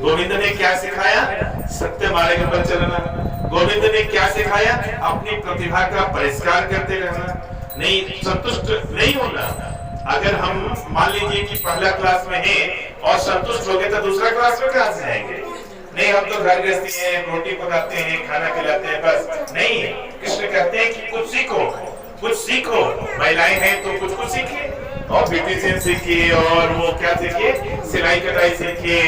गोविंद ने क्या सिखाया? सत्य मार्ग पर चलना। गोविंद ने क्या सिखाया? अपनी प्रतिभा का परिष्कार करते रहना, नहीं संतुष्ट नहीं होना। अगर हम मान लीजिए कि पहला क्लास में हैं और संतुष्ट हो गए तो दूसरा क्लास में कहां से जाएंगे? नहीं, हम तो घर गृहस्थी हैं, रोटी पकाते हैं, खाना खिलाते हैं, बस नहीं। कृष्ण कहते हैं कि कुछ सीखो, कुछ सीखो। महिलाएं हैं तो कुछ सीखिए, और ब्यूटिशियन सीखिए, और वो क्या सीखिए, सिलाई कढ़ाई सीखिए,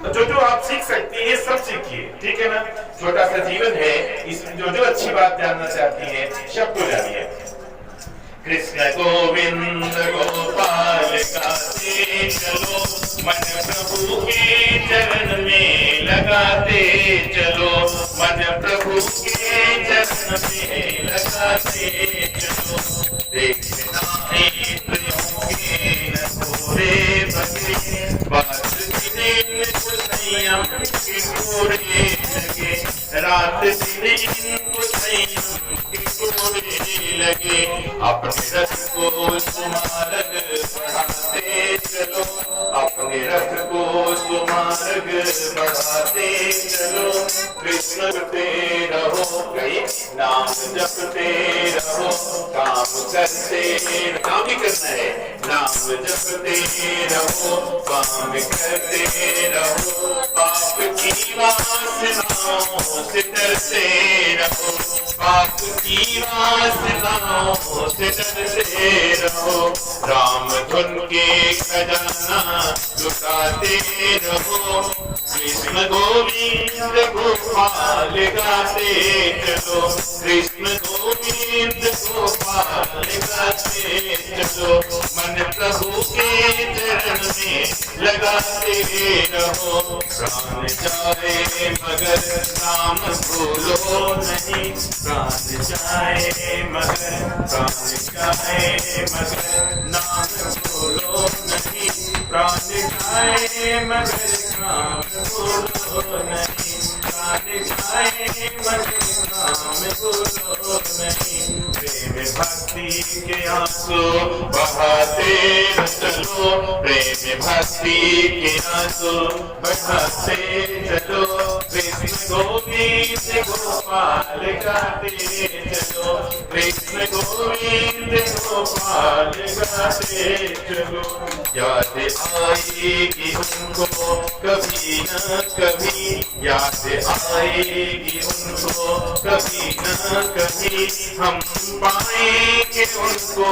जो आप सीख सकती है सब सीखिए, ठीक है ना। छोटा सा जीवन है, इसमें जो अच्छी बात जानना चाहती है सबको जानिए। कृष्ण गोविंद गोपाल गाते चलो, मन प्रभु के चरण में लगाते चलो, मन प्रभु के चरण में लगाते चलो। देखना नेत्रों के न पूरे बगे, बात दिन को संयम के पूरे लगे, रात दिन इनको संयम के पूरे लगे। अपने रथ को सुमार्ग बढ़ाते चलो, अपने रथ को सुमार्ग बढ़ाते चलो। कृष्ण जपते रहो, कहीं नाम जपते रहो, काम करते, काम भी करना है, नाम जपते रहो, काम करते रहो। पाप की वासनाओं से डरते रहो, पाप की वासनाओं से डरते रहो। राम धुन के खजाना लुटाते रहो, कृष्ण गोविंद गोपाल गाते चलो, कृष्ण गोविंद गोपाल गाते चलो। मन प्रभु के चरण में लगाते रहो, प्राण जाए मगर नाम भूलो नहीं, प्राण जाए मगर, प्राण जाए मगर नाम भूलो नहीं, प्राण जाए मगर नाम भूलो नहीं, प्राण जाए मगर नाम भूलो नहीं। प्रेम भक्ति के आंसू बहाते चलो, प्रेम भक्ति के आंसू बहाते चलो। कृष्ण गोविंद गोपाल गाते चलो, कृष्ण गोविंद गोपाल गाते चलो। याद आएगी उनको कभी न कभी, याद आएगी उनको कभी न कभी, हम पाएंगे उनको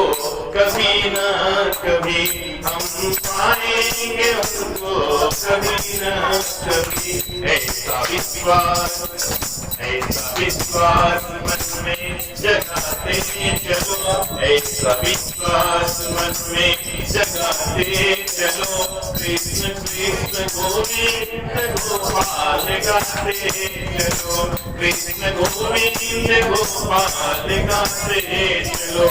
कभी न कभी, हम पाएंगे उनको कभी न कभी। ऐसा विश्वास, ऐसा विश्वास मन में जगाते चलो, ऐसा विश्वास मन में जगाते चलो। कृष्ण कृष्ण गोविंद गोपाल गाते चलो, कृष्ण गोविंद गोपाल गाते चलो।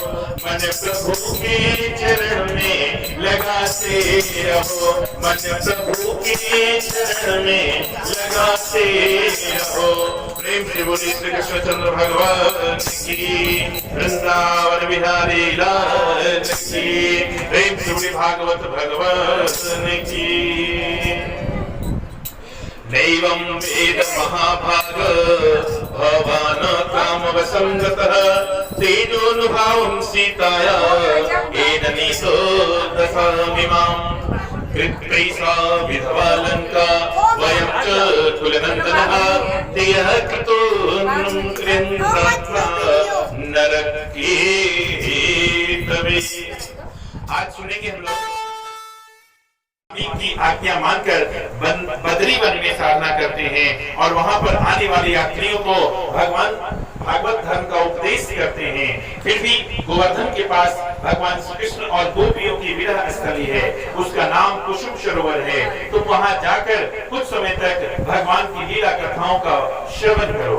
मन प्रभु के चरण में लगाते रहो, मन प्रभु के चरण में लगाते रहो। प्रेम से बोलिए श्री कृष्णचंद्र भगवान की, वृंदावन बिहारी लाल की। प्रेम से बोलिए भागवत भगवान की। नैवं वेद महाभाग भवान काम वसंगतः, तेजोनुभावं सीताया येन नीतो दशामिमाम्। कृत्वैषा विधवा लंका वयं च कुलनन्दनः, तेयः कृतो कृन्द्रात्मा नरके तवे। आज सुनेंगे हम लोग की आज्ञा मानकर बद्री वन में साधना करते हैं, और वहां पर आने वाले यात्रियों को भगवान भागवत धर्म का उपदेश करते हैं। फिर भी गोवर्धन के पास भगवान श्री कृष्ण और गोपियों की विरह स्थली है, उसका नाम कुसुम सरोवर है। तो वहां जाकर कुछ समय तक भगवान की लीला कथाओं का श्रवण करो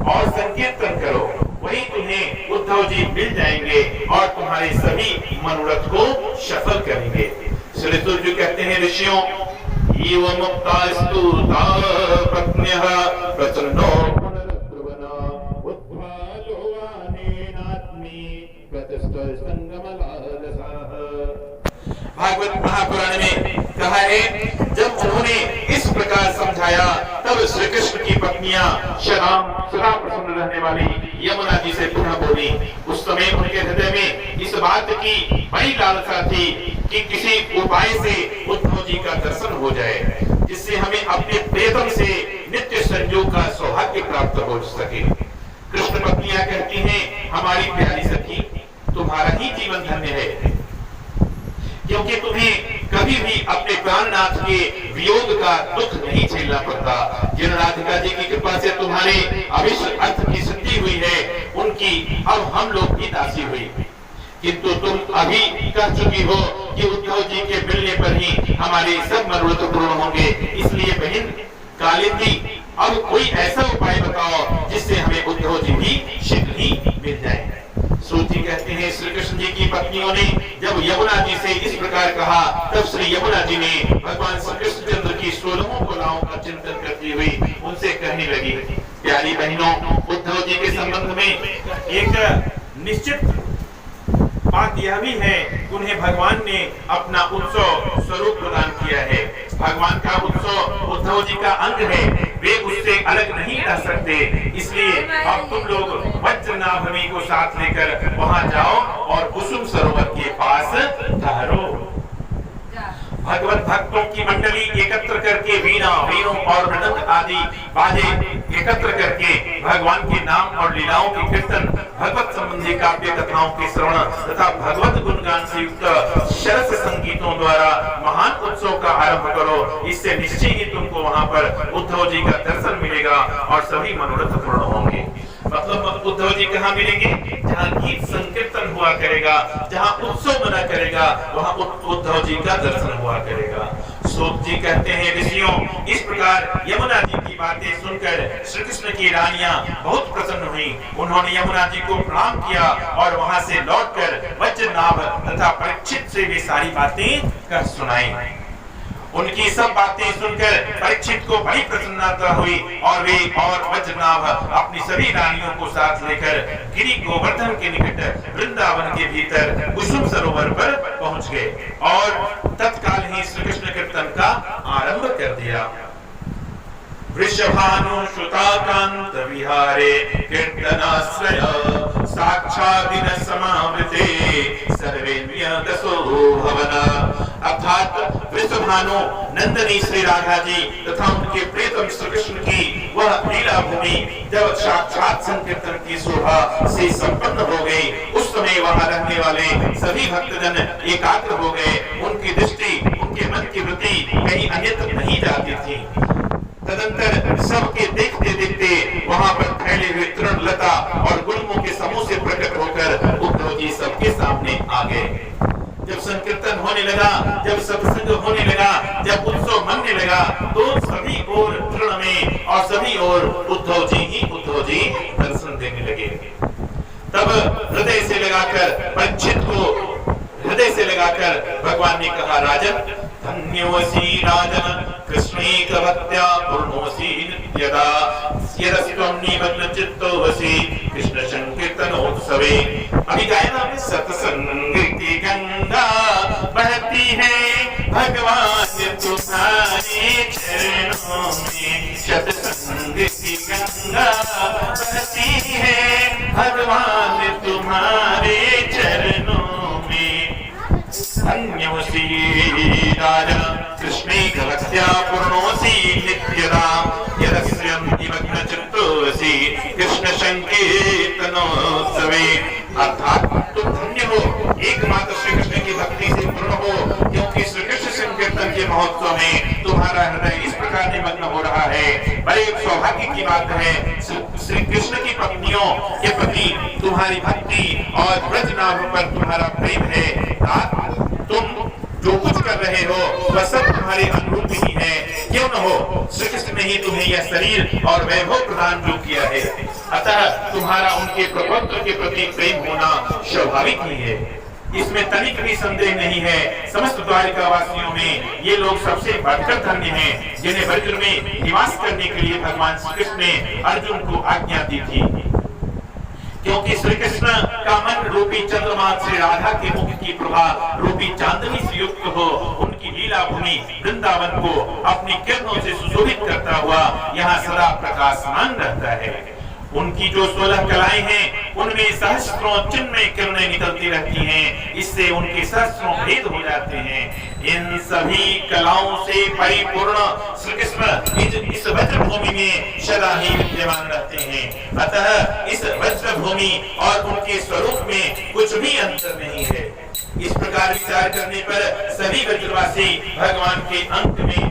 और संकीर्तन करो, वही तुम्हें उद्धव जी मिल जाएंगे और तुम्हारे सभी मनोरथ को सफल करेंगे। श्री तुलसी कहते हैं, ऋषियों एवं मुक्तास्तु पत्न्यः प्रसन्नो पुनरुद्भवना उद्भालो वानेनात्मी गतस्त्व संगमलालसः। भागवत महापुराण में कहा है, जब उन्होंने इस प्रकार पत्नियां सदा प्रसन्न रहने वाली यमुना जी से पुनः बोली। उस समय उनके हृदय में इस बात की बड़ी लालसा थी कि किसी उपाय से उद्धव जी का दर्शन हो जाए, जिससे हमें अपने प्रियतम से नित्य संयोग का सौभाग्य प्राप्त हो सके। कृष्ण पत्नियां कहती हैं, हमारी प्यारी सखी, तुम्हारा ही जीवन धन्य है, क्योंकि तुम्हें कभी भी अपने प्राणनाथ के वियोग का दुख नहीं झेलना पड़ता। जिन राधिका जी की कृपा से तुम्हारे अभिष्ट अर्थ की सिद्धि हुई है, उनकी अब हम लोग की दासी हुई। किंतु तुम अभी कह चुकी हो कि उद्धव जी के मिलने पर ही हमारे सब मनोरथ पूर्ण होंगे। इसलिए बहन कालिंदी, अब कोई ऐसा उपाय बताओ जिससे हमें उद्धव जी भी शीघ्र ही मिल जाए। सूची कहते हैं, श्री कृष्ण जी की पत्नियों ने जब यमुना जी से इस प्रकार कहा, तब श्री यमुना जी ने भगवान श्री कृष्ण चंद्र की 16 कलाओं का चिंतन करती हुई उनसे कहने लगी, प्यारी बहनों, उद्धव जी के संबंध में एक निश्चित बात यह भी है, उन्हें भगवान ने अपना उत्सव स्वरूप प्रदान किया है। भगवान का उत्सव उद्धव जी का अंग है, वे उससे अलग नहीं रह सकते। इसलिए अब तुम लोग वज्रनाभवी को साथ लेकर वहां जाओ और कुसुम सरोवर के पास ठहरो। भगवत भक्तों की मंडली एकत्र करके वीणा, वीणों और मृदंग आदि बाजे एकत्र करके भगवान के नाम और लीलाओं की कीर्तन, भगवत संबंधी काव्य कथाओं के श्रवण तथा भगवत गुणगान से युक्त सरस संगीतों द्वारा महान उत्सव का आरंभ करो। इससे निश्चय ही तुमको वहां पर उद्धव जी का दर्शन मिलेगा और सभी मनोरथ पूर्ण होंगे। मतलब उद्धव जी कहाँ मिलेंगे? जहाँ गीत संकीर्तन हुआ करेगा, जहाँ उत्सव मना करेगा, वहाँ उद्धव जी का दर्शन हुआ करेगा। सूत जी कहते हैं, ऋषियों, इस प्रकार यमुना जी की बातें सुनकर श्री कृष्ण की रानियां बहुत प्रसन्न हुई। उन्होंने यमुना जी को प्रणाम किया और वहां से लौटकर वज्रनाभ तथा परीक्षित से वे सारी बातें कह सुनाई। उनकी सब बातें सुनकर परीक्षित को बड़ी प्रसन्नता हुई और वे और वज्रनाभ अपनी सभी रानियों को साथ लेकर गिरि गोवर्धन के निकट वृंदावन के भीतर कुसुम सरोवर पर पहुंच गए और तत्काल ही श्री कृष्ण कीर्तन का आरंभ कर दिया। वृषभानु श्रुताकांत विहारे कीर्तनाश्रय साक्षादिन समावृते सर्वेन्द्रिय दसो भवन। अर्थात वृषभानु नंदनी श्री राधा जी तथा उनके प्रियतम श्री कृष्ण की वह लीला भूमि जब साक्षात संकीर्तन की शोभा से संपन्न हो गई, उस समय वहां रहने वाले सभी भक्तजन एकाग्र हो गए। उनकी दृष्टि, उनके मन की वृत्ति कहीं अन्यत्र नहीं जाती थी। तदंतर सबके देखते देखते वहां पर फैले हुए तृण लता और गुल्मों के समूह से प्रकट होकर उद्धव जी सबके सामने आ गए। जब संकीर्तन होने लगा, जब सत्संग होने लगा, जब उत्सव मनने लगा, तो सभी ओर तृण में और सभी ओर उद्धव जी दर्शन देने लगे। तब हृदय से लगाकर परीक्षित को हृदय से लगाकर भगवान ने कहा, राजन, धन्योऽसि राजन कृष्णैक भक्त्या पूर्णोऽसि नित्यदा यदस्त्वं निमग्नचित्तोऽसि कृष्ण संकीर्तनोत्सवे। अभी गायना में सत्संग की गंगा बहती है भगवान तुम्हारे चरणों में। सत्संग की गंगा बहती है भगवान तुम्हारे चरणों में। धन्योऽसि राजा कृष्णैक भक्त्या पूर्णोऽसि नित्यदा यदस्त्वं निमग्नचित्तोऽसि कृष्ण संकीर्तनोत्सवे। अर्थात तुम धन्य हो, एकमात्र श्री कृष्ण की भक्ति से पूर्ण हो, क्योंकि श्री कृष्ण संकीर्तन के महोत्सव में तुम्हारा हृदय इस प्रकार निमग्न हो रहा है। बड़े सौभाग्य की बात है, श्री कृष्ण की पत्नियों के प्रति तुम्हारी भक्ति और ब्रजनाभ पर तुम्हारा प्रेम है। तुम जो कुछ कर रहे हो वह सब तुम्हारे अनुरूप ही है। क्यों न हो, श्री कृष्ण ने ही तुम्हें यह शरीर और वैभव प्रदान जो किया है, अतः तुम्हारा उनके प्रभुत्व के प्रति प्रेम होना स्वाभाविक ही है। इसमें तनिक भी संदेह नहीं है। समस्त द्वारिका वासियों में ये लोग सबसे बढ़कर धन्य हैं, जिन्हें ब्रज में निवास करने के लिए भगवान श्री कृष्ण ने अर्जुन को आज्ञा दी थी। क्योंकि श्री कृष्ण का मन रूपी चंद्रमा से राधा के मुख की प्रभा रूपी चांदनी से युक्त हो उनकी लीला भूमि वृंदावन को अपनी किरणों से सुशोभित करता हुआ यहाँ सदा प्रकाशमान रहता है। उनकी जो 16 कलाएं हैं उनमें सहस्त्रों चिन्मय किरणें निकलती रहती हैं, इससे उनके सहस्त्रों भेद हो जाते हैं। इन सभी कलाओं से परिपूर्ण श्री कृष्ण इस वज्र भूमि में सदा ही विद्यमान रहते हैं। अतः इस वज्र भूमि और उनके स्वरूप में कुछ भी अंतर नहीं है। इस प्रकार विचार करने पर सभी वज्रवासी भगवान के अंक में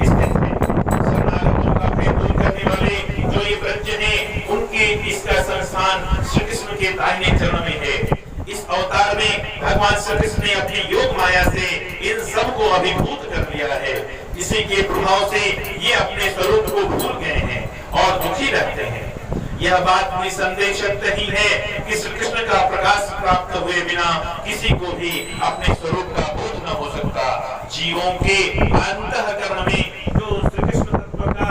स्थित हैं। शरणागतों का भय दूर करने वाले जो ये वज्र हैं उनके इसका संस्थान श्री कृष्ण के दाहिने चरण में है। इस अवतार में भगवान श्री कृष्ण ने अपनी योग माया से इन सब को अभिभूत कर लिया है। इसी के प्रभाव से ये अपने स्वरूप को भूल गए हैं और दुखी रहते हैं। यह बात निसंदेह सत्य ही है कि श्री कृष्ण का प्रकाश प्राप्त हुए बिना किसी को भी अपने स्वरूप का बोध न हो सकता। जीवों के अंतःकरण में जो श्री कृष्ण तत्व का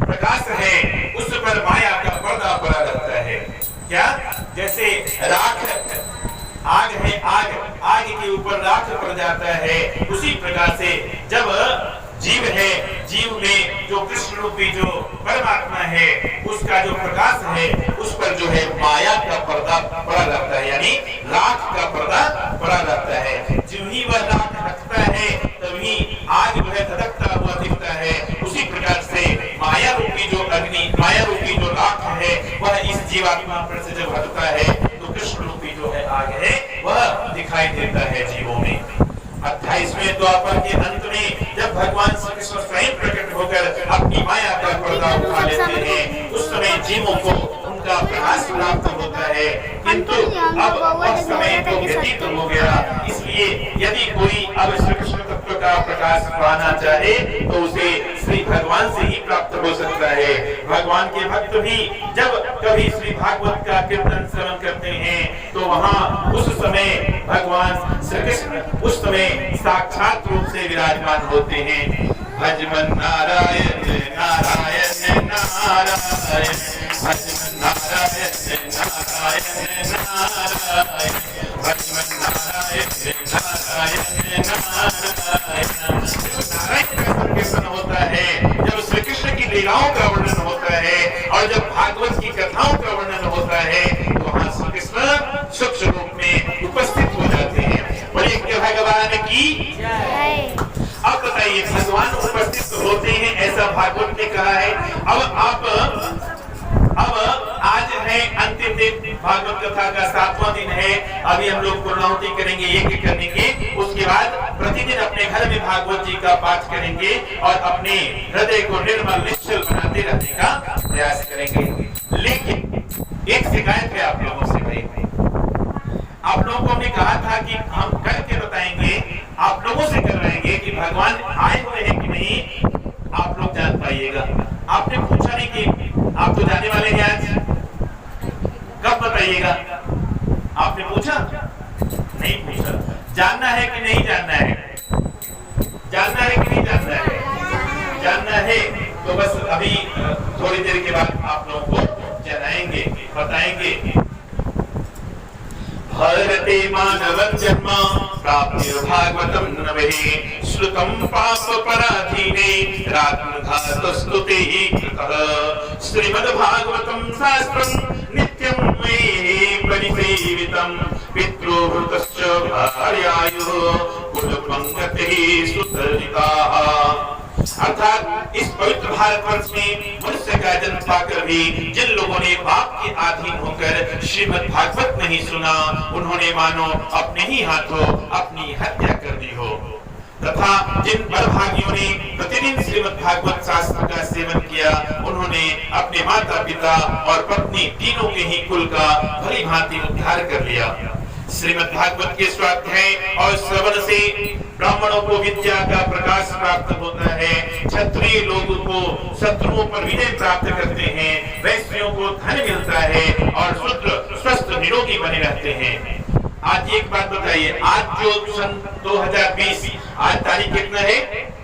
प्रकाश है उस पर माया का पर्दा पड़ा रहता है। क्या? जैसे राख आग है, आग के ऊपर राख पड़ जाता है, उसी प्रकार से जब जीव है, जीव में जो कृष्ण रूपी जो परमात्मा है उसका जो प्रकाश है उस पर जो है माया का पर्दा पड़ा रहता है, यानी राख का पर्दा पड़ा रहता है। जो ही वह राख हटता है तभी आग जो है धधकता हुआ दिखता है। उसी प्रकार से माया रूपी जो अग्नि, माया रूपी जो राख है वह इस जीवात्मा पर से जब हटता है तो कृष्ण रूपी जो है आग है वह दिखाई देता है जीवों में। 28वें द्वापर के अंत में जब भगवान श्री कृष्ण स्वयं प्रकट होकर अपनी माया का पर्दा उठा लेते हैं उस समय जीवों को उनका प्रकाश प्राप्त होता है। किंतु अब वह समय तो व्यतीत हो गया, इसलिए यदि कोई अब श्री कृष्ण तत्व का प्रकाश पाना चाहे तो उसे श्री भगवान से ही प्राप्त हो सकता है। भगवान के भक्त भी जब कभी श्री भागवत का कीर्तन श्रवण करते हैं तो वहाँ उस समय भगवान श्री कृष्ण उस समय साक्षात रूप से विराजमान होते हैं। भजमन नारायण नारायण नारायण, भजमन नारायण नारायण नारायण, भजमन नारायण नारायण नारायण। नारायण का संकीर्तन होता है, जब श्री कृष्ण की लीलाओं का वर्णन होता है और जब भागवत की कथाओं का वर्णन होता है तो वहाँ श्री कृष्ण सूक्ष्म रूप में उपस्थित हो जाते हैं। बोलिए कि भगवान की जय। अब बताइए, भगवान उपस्थित होते हैं ऐसा भागवत ने कहा है। अब आज है अंतिम दिन, भागवत कथा का 7वां दिन है। अभी हम लोग पूर्णाहुति करेंगे, यज्ञ करेंगे, उसके बाद प्रतिदिन अपने घर में भागवत जी का पाठ करेंगे और अपने हृदय को निर्मल निश्चल बनाते रहने का प्रयास करेंगे। लेकिन एक शिकायत है आप लोगों से भाई, आप लोगों को हमने कहा था कि हम करके बताएंगे, आप लोगों से करवाएंगे कि भगवान आए हुए हैं कि नहीं आप लोग जान पाइएगा। आपने पूछा नहीं कि आप तो जाने वाले हैं, आज कब बताइएगा? आपने पूछा नहीं? पूछा। जानना है कि नहीं जानना है? जानना है कि नहीं जानना है? जानना है तो बस अभी थोड़ी देर के बाद आप लोगों को जनाएंगे, बताएंगे। भारते मानवं जन्म प्राप्य भागवतं नभे श्रुतं पाप पराधीने रात्मघातस्तुते कृतः श्रीमद्भागवतं शास्त्रं नित्यं मयि परिसेवितं पितृभृतश्च भार्यायुः कुलपङ्गतिः सुतर्जिताः। अर्थात इस पवित्र भारतवर्ष में मनुष्य का जन्म पाकर भी जिन लोगों ने पाप के अधीन होकर श्रीमद् भागवत नहीं सुना उन्होंने मानो अपने ही हाथों अपनी हत्या कर दी हो, तथा जिन बड़भागियों ने प्रतिदिन श्रीमद् भागवत शास्त्र का सेवन किया उन्होंने अपने माता पिता और पत्नी तीनों के ही कुल का भली भांति उद्धार कर लिया। श्रीमद् भागवत के स्वाध्याय और श्रवण से ब्राह्मणों को विद्या का प्रकाश प्राप्त होता है, क्षत्रिय लोगों को शत्रुओं पर विजय प्राप्त करते हैं, वैश्यों को धन मिलता है और शूद्र स्वस्थ निरोगी बने रहते हैं। आज एक बात बताइए, आज जो सन 2020 आज तारीख कितना है?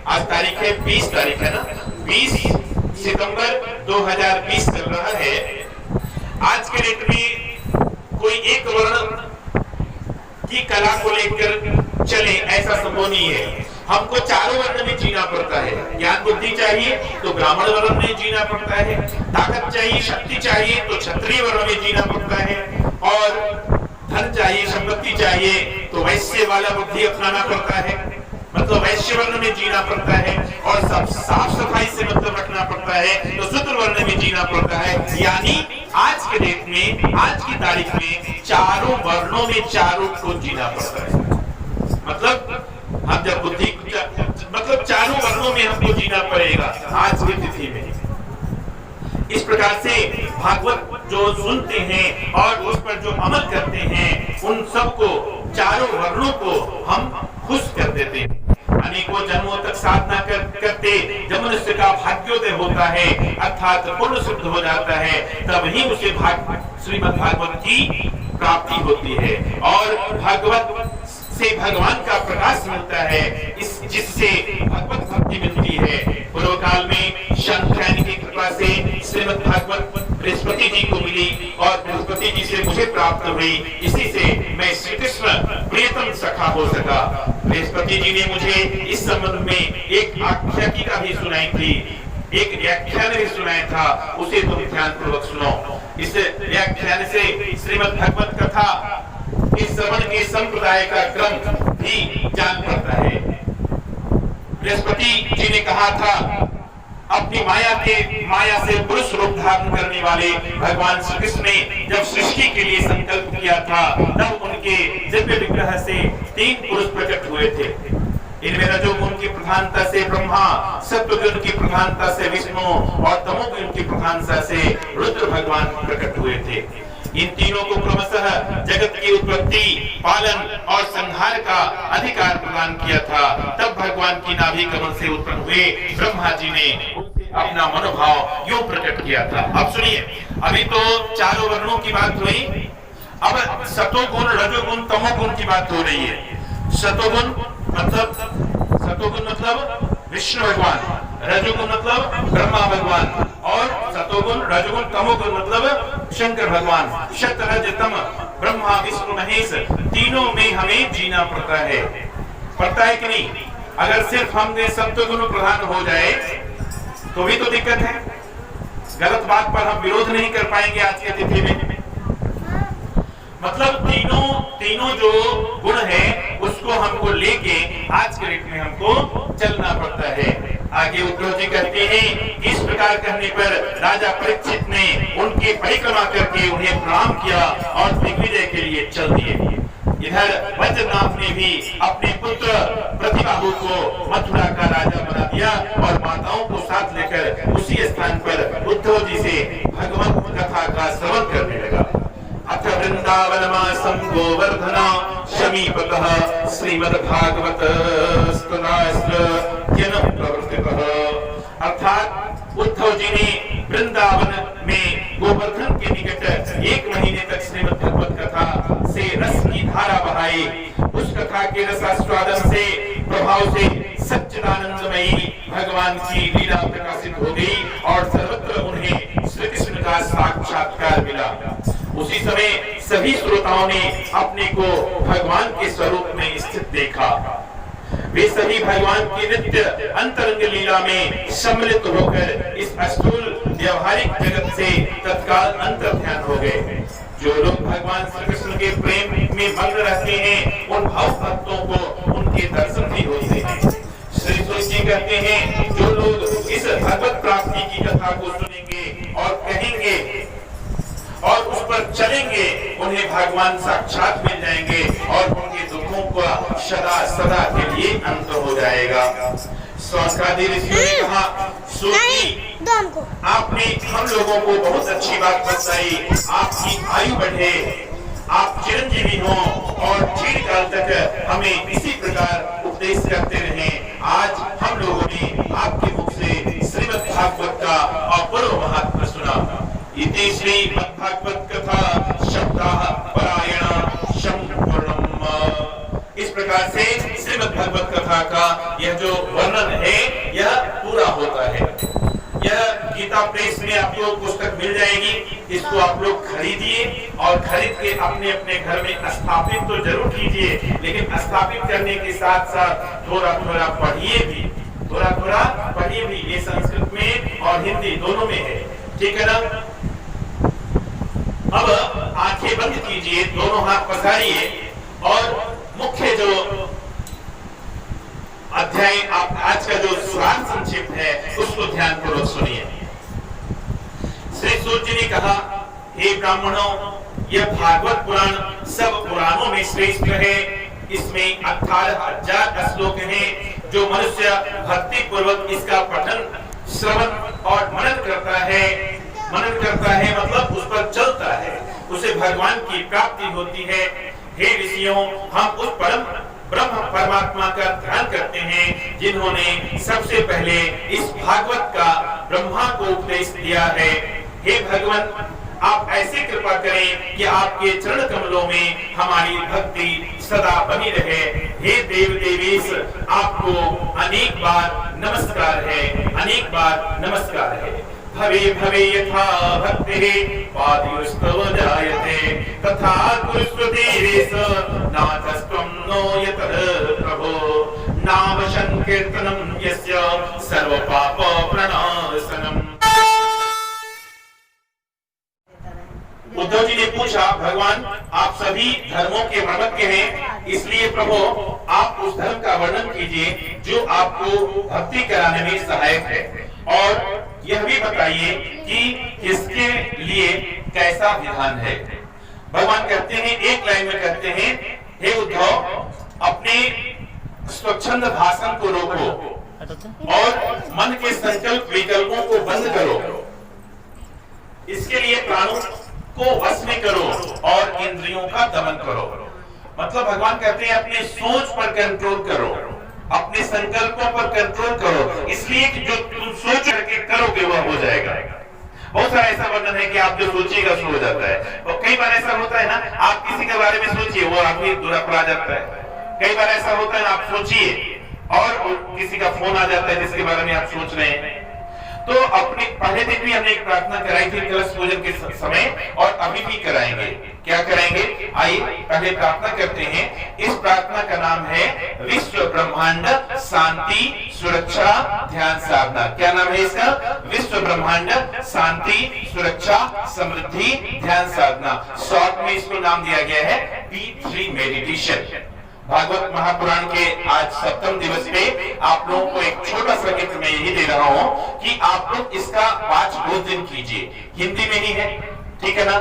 आज तारीख है 20 तारीख है ना, 20 सितंबर 2020 चल रहा है। आज के डेट में कोई एक वर्ण की कला को लेकर चले ऐसा संभव नहीं है। हमको चारों वर्ण में जीना पड़ता है। ज्ञान बुद्धि चाहिए तो ब्राह्मण वर्ण में जीना पड़ता है, ताकत चाहिए शक्ति चाहिए तो क्षत्रिय वर्ण में जीना पड़ता है, और धन चाहिए संपत्ति चाहिए तो वैश्य वाला बुद्धि अपनाना पड़ता है, मतलब वैश्य वर्ण में जीना पड़ता है, और सब साफ सफाई से मतलब रखना पड़ता है तो शूद्र वर्ण में जीना पड़ता है। यानी आज के डेट में, आज की तारीख में चारों वर्णों में चारों को जीना पड़ता है। मतलब हम जब बुद्धि मतलब चारों वर्णों में हमको जीना पड़ेगा आज की तिथि में। इस प्रकार से भागवत जो सुनते हैं और उस पर जो अमल करते हैं उन सबको, चारों वर्णों को हम खुश कर देते हैं। अनेकों जन्मों तक साधना करते जब मनुष्य का भाग्योदय होता है अर्थात पूर्ण सिद्ध हो जाता है, तब ही उसे श्रीमद् भागवत की प्राप्ति होती है और भागवत से भगवान का प्रकाश मिलता है, जिससे भगवत भक्ति मिलती है। पूर्व काल में शंकराचार्य की कृपा से श्रीमद् भागवत बृहस्पति जी को मिली और बृहस्पति जी से मुझे प्राप्त हुई। इसी से मैं श्री कृष्ण प्रियतम सखा हो सका। बृहस्पति जी ने मुझे इस संबंध में एक आख्यायिका भी सुनाई थी, एक व्याख्यान भी सुनाया था, उसे तुम ध्यान पूर्वक सुनो। इस व्याख्यान से श्रीमद् भागवत कथा इस श्रवण के संप्रदाय का क्रम भी जान पड़ता है। बृहस्पति जी ने कहा था, अपनी माया से पुरुष रूप धारण करने वाले भगवान श्री कृष्ण ने जब सृष्टि के लिए संकल्प किया था, तब उनके दिव्य विग्रह से 3 पुरुष प्रकट हुए थे। इनमें रजोगुण की प्रधानता से ब्रह्मा, सत्वगुण की प्रधानता से विष्णु और तमोगुण की प्रधानता से रुद्र भगवान प्रकट हुए थे। इन तीनों को क्रमशः जगत की उत्पत्ति, पालन और संहार का अधिकार प्रदान किया था। तब भगवान की नाभि कमल से उत्पन्न हुए ब्रह्मा जी ने अपना मनोभाव यूं प्रकट किया था। अब सुनिए, अभी तो चारों वर्णों की बात हुई, अब सतोगुण, रजोगुण, तमोगुण की बात हो रही है। सतोगुण मतलब विष्णु भगवान, रजोगुण मतलब ब्रह्मा भगवान, और सतोगुण, रजोगुण, तमोगुण मतलब शंकर भगवान। शत रज तम ब्रह्मा विष्णु महेश, तीनों में हमें जीना पड़ता है कि नहीं? अगर सिर्फ हमने सत्वगुण प्रधान हो जाए तो भी तो दिक्कत है। गलत बात पर हम विरोध नहीं कर पाएंगे आज के तिथि में। मतलब तीनों जो गुण है उसको हमको लेके आज के डेट में हमको चलना पड़ता है। आगे उद्धव जी कहते हैं, इस प्रकार कहने पर राजा परीक्षित ने उनकी परिक्रमा करके उन्हें प्रणाम किया और दिग्विजय के लिए चल दिए। इधर वज्रनाथ ने भी अपने पुत्र प्रतिबाहु को मथुरा का राजा बना दिया और माताओं को साथ लेकर उसी स्थान पर उद्धव जी से भगवत कथा का श्रवण करने लगा। अथ वृंदावनमासं गोवर्धना समीपतः श्रीमद्भागवत प्रवर्तितः। अर्थात उद्धव जी ने वृंदावन में गोवर्धन के निकट 1 महीने तक श्रीमद्भागवत कथा से रस की धारा बहाई। उस कथा के रसास्वादन से प्रभाव से सच्चिदानंदमयी भगवान की लीला प्रकाशित हो गई और सर्वत्र उन्हें श्री कृष्ण का साक्षात्कार मिला। उसी समय सभी श्रोताओं ने अपने को भगवान के स्वरूप में स्थित देखा। वे सभी भगवान की नित्य अंतरंग लीला में सम्मिलित होकर इस स्थूल व्यवहारिक जगत से तत्काल अंतर्ध्यान हो गए। जो लोग भगवान श्री कृष्ण के प्रेम में मग्न रहते हैं उन भाव भक्तों को उनके दर्शन भी होते हैं। श्री सूत जी कहते हैं, जो लोग इस भगवत प्राप्ति की कथा को सुनेंगे और कहेंगे और उस पर चलेंगे, उन्हें भगवान साक्षात मिल जाएंगे और उनके दुखों का सदा के लिए अंत हो जाएगा। स्वास्थ्य ऋषियों ने कहा, आपने हम लोगों को बहुत अच्छी बात बताई, आपकी आयु बढ़े, आप चिरंजीवी हो और चिरकाल तक हमें इसी प्रकार उपदेश करते रहें। आज हम लोगों ने आपके मुख से श्रीमद् भागवत का अपूर्व महात्म्य सुना। इति श्रीमद्भागवत कथा शब्दाः परायण संपूर्णम्। इस प्रकार से श्रीमद्भागवत कथा का यह जो वर्णन है यह पूरा होता है। यह गीता प्रेस में आपको पुस्तक मिल जाएगी। इसको आप लोग खरीदिए और खरीद के अपने अपने घर में स्थापित तो जरूर कीजिए, लेकिन स्थापित करने के साथ साथ थोड़ा थोड़ा पढ़िए भी, थोड़ा थोड़ा पढ़िए भी। ये संस्कृत में और हिंदी दोनों में है, ठीक है ना। अब आंखें बंद कीजिए, दोनों हाथ पसारिए और मुख्य जो अध्याय आप आज का जो सार संक्षिप्त है उसको ध्यानपूर्वक सुनिए। श्री सूत जी ने कहा, हे ब्राह्मणों, यह भागवत पुराण सब पुराणों में श्रेष्ठ है। इसमें 18,000 श्लोक हैं जो मनुष्य भक्ति पूर्वक इसका पठन, श्रवण और मनन करता है। मनन करता है मतलब उस पर चलता है, उसे भगवान की प्राप्ति होती है। हे ऋषियों, हम उस परम ब्रह्म परमात्मा का ध्यान करते हैं जिन्होंने सबसे पहले इस भागवत का ब्रह्मा को उपदेश दिया है। हे भगवान, आप ऐसी कृपा करें कि आपके चरण कमलों में हमारी भक्ति सदा बनी रहे। हे देव देवेश, आपको अनेक बार नमस्कार है, अनेक बार नमस्कार है। भवे भवे यथा भक्तिः पादयोस्तव जायते तथा कुरुष्व देवेश नाथस्त्वं नो यतः प्रभो नाम संकीर्तनं यस्य सर्व पाप प्रणाशनम्। उद्धव जी ने पूछा, भगवान आप सभी धर्मों के प्रवक्ता हैं, इसलिए प्रभु आप उस धर्म का वर्णन कीजिए जो आपको भक्ति कराने में सहायक है, और यह भी बताइए कि इसके लिए कैसा विधान है। भगवान कहते हैं, एक लाइन में कहते हैं, हे उद्धव, अपने स्वच्छंद भाषण को रोको और मन के संकल्प विकल्पों को बंद करो। इसके लिए प्राणों को वश में करो और इंद्रियों का दमन करो। मतलब भगवान कहते हैं अपने सोच पर कंट्रोल करो, अपने संकल्पों पर कंट्रोल करो, इसलिए कि जो तुम सोच करके करोगे वह हो जाएगा। बहुत सारा ऐसा वर्णन है कि आप जो सोचिएगा सो हो जाता है, और कई बार ऐसा होता है ना, आप किसी के बारे में सोचिए वो आदमी दूरा पर आ जाता है। कई बार ऐसा होता है ना, आप सोचिए और किसी का फोन आ जाता है जिसके बारे में आप सोच रहे हैं। तो अपने पहले दिन भी हमने एक प्रार्थना कराई थी कलश पूजन के समय, और अभी भी कराएंगे। क्या कराएंगे? आइए पहले प्रार्थना करते हैं। इस प्रार्थना का नाम है विश्व ब्रह्मांड शांति सुरक्षा ध्यान साधना। क्या नाम है इसका? विश्व ब्रह्मांड शांति सुरक्षा समृद्धि ध्यान साधना। शॉर्ट में इसको नाम दिया गया है P3 मेडिटेशन। भागवत महापुराण के आज 7वें दिवस पे आप लोगों को एक छोटा सा गिफ्ट मैं यही दे रहा हूँ कि आप लोग इसका 5 रोज दिन कीजिए। हिंदी में ही है, ठीक है ना।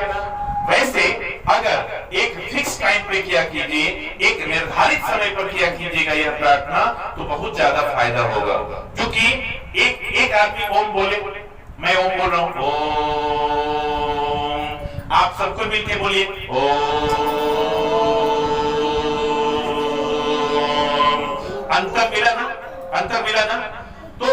वैसे अगर एक फिक्स टाइम पे किया कीजिए, एक निर्धारित समय पर किया कीजिएगा यह प्रार्थना, तो बहुत ज्यादा फायदा होगा। क्योंकि एक आदमी ओम बोले, मैं ओम बोल रहा हूँ ओम, आप सबको मिलके बोलिए ओम। अंतर मिला ना। तो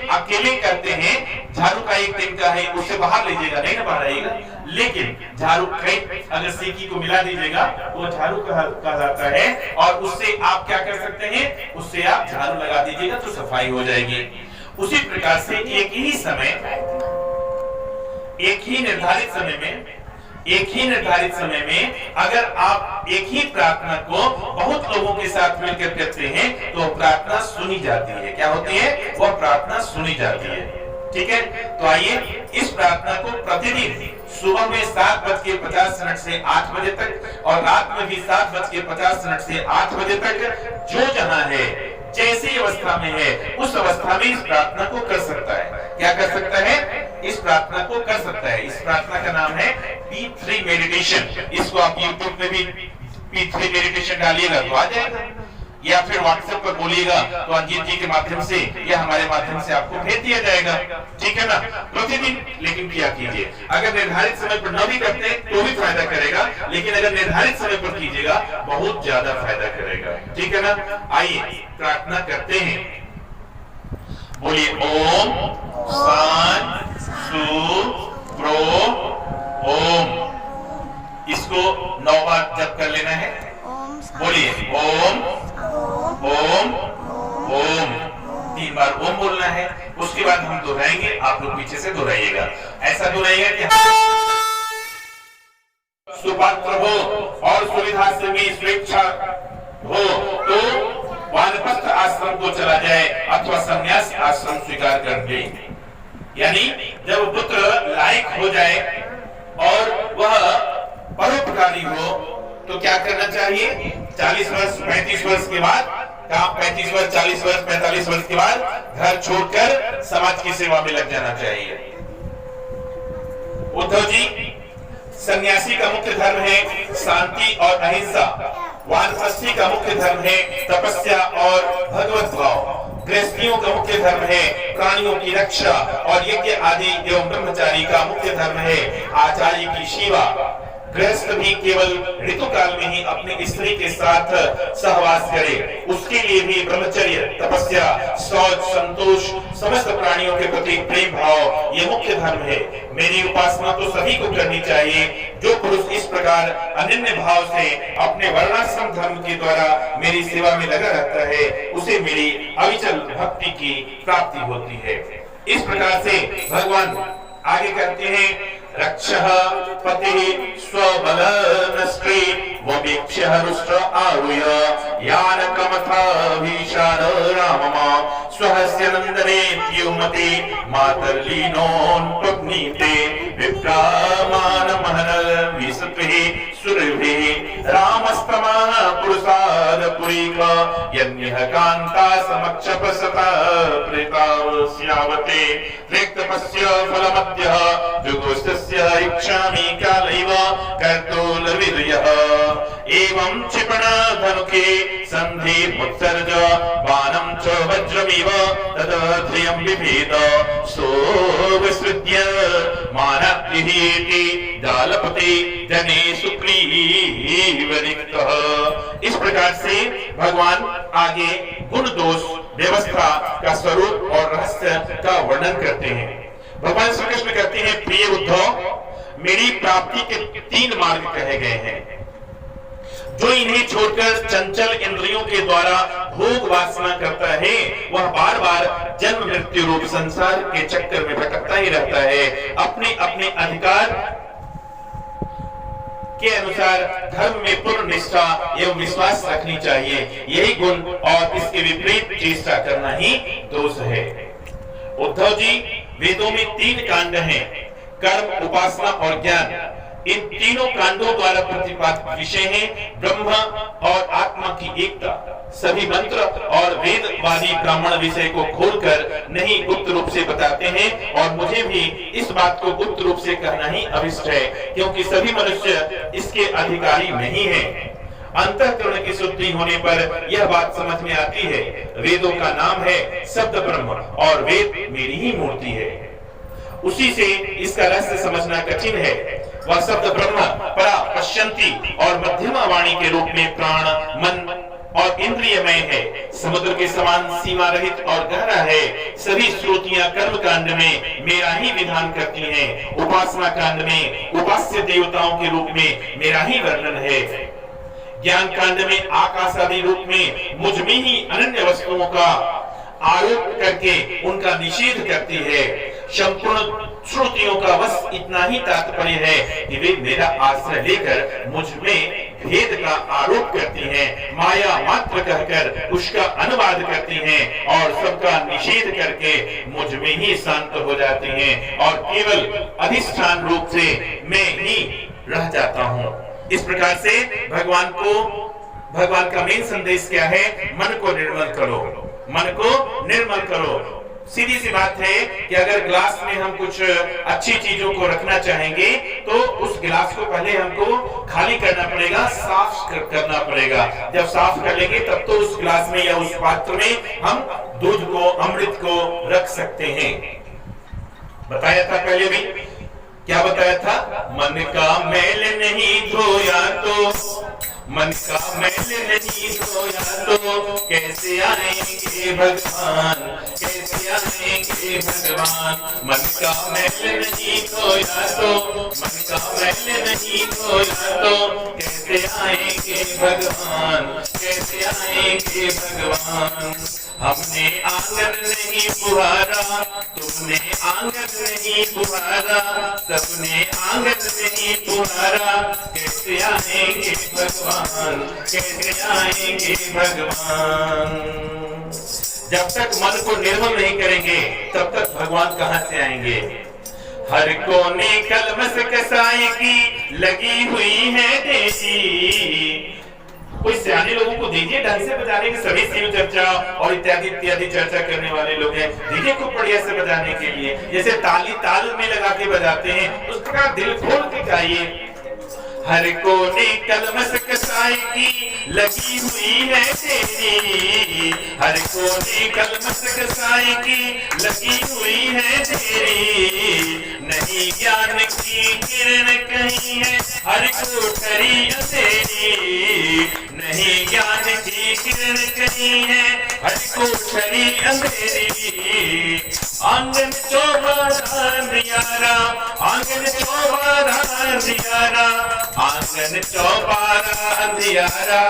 अकेले करते हैं, झाड़ू का एक दिन का है, उससे बाहर लीजिएगा, नहीं ना बाहर आएगा। लेकिन झाड़ू अगर सीकी को मिला दीजिएगा वो झाड़ू कहलाता है, और उससे आप क्या कर सकते हैं, उससे आप झाड़ू लगा दीजिएगा तो सफाई हो जाएगी। उसी प्रकार से एक ही निर्धारित समय में अगर आप एक ही प्रार्थना को बहुत लोगों के साथ मिलकर करते हैं तो प्रार्थना सुनी जाती है। क्या होती है? वह प्रार्थना सुनी जाती है। ठीक है, तो आइए इस प्रार्थना को प्रतिदिन सुबह में 7:50 से 8 बजे तक और रात में भी 7:50 से 8 बजे तक जो जहां है, जैसी अवस्था में है, उस अवस्था में इस प्रार्थना को कर सकता है। क्या कर सकता है? इस प्रार्थना को कर सकता है। इस प्रार्थना का नाम है P3 मेडिटेशन। इसको आप YouTube पे भी P3 मेडिटेशन डालिएगा तो आ जाएगा, या फिर व्हाट्सएप पर बोलिएगा तो अंजीत जी के माध्यम से या हमारे माध्यम से आपको भेज दिया जाएगा। ठीक है ना। प्रतिदिन लेकिन किया कीजिए। अगर निर्धारित समय पर न भी करते तो भी फायदा करेगा, लेकिन अगर निर्धारित समय पर कीजिएगा बहुत ज्यादा फायदा करेगा। ठीक है ना। आइए प्रार्थना करते हैं। बोलिए ओम शांत सु प्रो ओम। इसको 9 बार जप कर लेना है। बोलिए ओम ओम ओम, 3 बार ओम बोलना है। उसके बाद हम दोहराएंगे, आप लोग पीछे से दोहराइएगा। ऐसा दोहराइएगा कि सुपात्र हो और सुविधा से भी स्वेच्छा हो तो वानप्रस्थ आश्रम को चला जाए अथवा संन्यास आश्रम स्वीकार कर ले। यानी जब पुत्र लायक हो जाए और वह परोपकारी हो तो क्या करना चाहिए? 40 वर्ष 35 वर्ष के बाद, 35 वर्ष 40 वर्ष 45 वर्ष के बाद घर छोड़कर समाज की सेवा में लग जाना चाहिए। उद्धव जी, सन्यासी का मुख्य धर्म है शांति और अहिंसा, वानप्रस्थी का मुख्य धर्म है तपस्या और भगवत भाव, गृहस्थियों का मुख्य धर्म है प्राणियों की रक्षा और यज्ञ आदि एवं ब्रह्मचारी का मुख्य धर्म है आचार्य की सेवा। गृहस्थ भी केवल ऋतु काल में ही अपनी स्त्री के साथ सहवास करे, उसके लिए भी ब्रह्मचर्य, तपस्या, शौच, संतोष, समस्त प्राणियों के प्रति प्रेम भाव ये मुख्य धर्म है। मेरी उपासना तो सभी को करनी चाहिए। जो पुरुष इस प्रकार अनन्य भाव से अपने वर्णाश्रम धर्म के द्वारा मेरी सेवा में लगा रहता है उसे मेरी अविचल भक्ति की प्राप्ति होती है। इस प्रकार से भगवान आगे कहते हैं, रक्षः पतिः स्वबलनस्त्री ववीक्ष्य रुष्ट आरुह्य यानकमथाभीषाण राममा स्वहस्य नन्दने व्योमते मातर्लीनोऽन्पग्नीते विप्रामाणमहनल विसुत्भिः सुरभिः रामस्तमः पुरुषादपुरीक यन्यः कान्ता समक्षपसता प्रेतावस्यावते त्रिक्तपस्य फलमद्यः जुगुस्तस्य इच्छामि कालैव कर्तुलविदयः एवं क्षिपण धनुके सन्धि मुत्सर्ज बाणं च वज्रमिव तदध्रियं बिभेद सोऽविसृज्य मानद्विहीति जालपति जने सुग्रीवरिक्तः। इस प्रकार से भगवान आगे गुण दोष व्यवस्था का स्वरूप और रहस्य का वर्णन करते हैं। भगवान श्री कृष्ण कहते हैं, प्रिय उद्धव, मेरी प्राप्ति के 3 मार्ग कहे गए हैं। जो इन्हें छोड़कर चंचल इंद्रियों के द्वारा भोग वासना करता है वह बार बार जन्म मृत्यु रूप संसार के चक्कर में भटकता ही रहता है। अपने अपने अधिकार के अनुसार धर्म में पूर्ण निष्ठा एवं विश्वास रखनी चाहिए। यही गुण और इसके विपरीत चेष्टा करना ही दोष है। उद्धव जी, वेदों में 3 कांड हैं, कर्म, उपासना और ज्ञान। इन तीनों कांडों द्वारा प्रतिपादित विषय है ब्रह्म और आत्मा की एकता। सभी मंत्र और वेदवादी ब्राह्मण विषय को खोलकर नहीं गुप्त रूप से बताते हैं और मुझे भी इस बात को गुप्त रूप से कहना ही अभिष्ट है, क्योंकि सभी मनुष्य इसके अधिकारी नहीं है। अंतःकरण की शुद्धि होने पर यह बात समझ में आती है। वेदों का नाम है शब्द ब्रह्म और वेद मेरी ही मूर्ति है। उसी से इसका रहस्य समझना कठिन है। वह शब्द ब्रह्म परा पश्यंती और मध्यमा वाणी के रूप में प्राण, मन और इंद्रियमय है। समुद्र के समान सीमा रहित और गहरा है। सभी श्रुतियां कर्म कांड में मेरा ही विधान करती हैं। उपासना कांड में उपास्य देवताओं के रूप में मेरा ही वर्णन है। ज्ञान कांड में आकाश आदि रूप में मुझ में ही अनन्य वस्तुओं का आरोप करके उनका निषेध करती है। संपूर्ण श्रुतियों का बस इतना ही तात्पर्य है कि वे मेरा आश्रय लेकर मुझ में भेद का आरोप करती हैं, माया मात्र कहकर उसका अनुवाद करती हैं और सबका निषेध करके मुझ में ही शांत हो जाती हैं और केवल अधिष्ठान रूप से मैं ही रह जाता हूँ। इस प्रकार से भगवान का मेन संदेश क्या है? मन को निर्मल करो, मन को निर्मल करो। सीधी सी बात है कि अगर गिलास में हम कुछ अच्छी चीजों को रखना चाहेंगे तो उस गिलास को पहले हमको खाली करना पड़ेगा, साफ करना पड़ेगा। जब साफ कर लेंगे तब तो उस गिलास में या उस पात्र में हम दूध को, अमृत को रख सकते हैं। बताया था पहले भी, क्या बताया था? मन का मैल नहीं धोया तो, मन का मैल नहीं धोया तो कैसे आएंगे भगवान, कैसे आएंगे भगवान। मन का मैल नहीं धोया तो, मन का मैल नहीं धोया तो कैसे आएंगे आएंगे भगवान, कैसे आएंगे भगवान। हमने आंगन नहीं बुहारा, तुमने आंगन नहीं बुहारा, सबने आंगन नहीं बुहारा, कैसे आएंगे भगवान, कैसे आएंगे भगवान। जब तक मन को निर्मल नहीं करेंगे तब तक भगवान कहां से आएंगे। हर कोने कलमस कसाई की लगी हुई है देसी। कोई सियाने लोगों को दीजिए ढंग से बजाने की, सभी शिव चर्चा और इत्यादि इत्यादि चर्चा करने वाले लोग हैं, दीजिए खूब बढ़िया से बजाने के लिए। जैसे ताली ताल में लगा के बजाते हैं उस प्रकार दिल खोल के गाइए। हर कोने कलमस कसाई की लगी हुई है तेरी, हर कोने कलमस कसाई की लगी हुई है तेरी। नहीं ज्ञान की किरण कहीं है हर कोठरी अंधेरी, नहीं ज्ञान की किरण कहीं है हर कोठरी अंधेरी। आंगन चौबारा अंधियारा, आंगन चौबारा अंधियारा, आंगन चौबारा अंधियारा,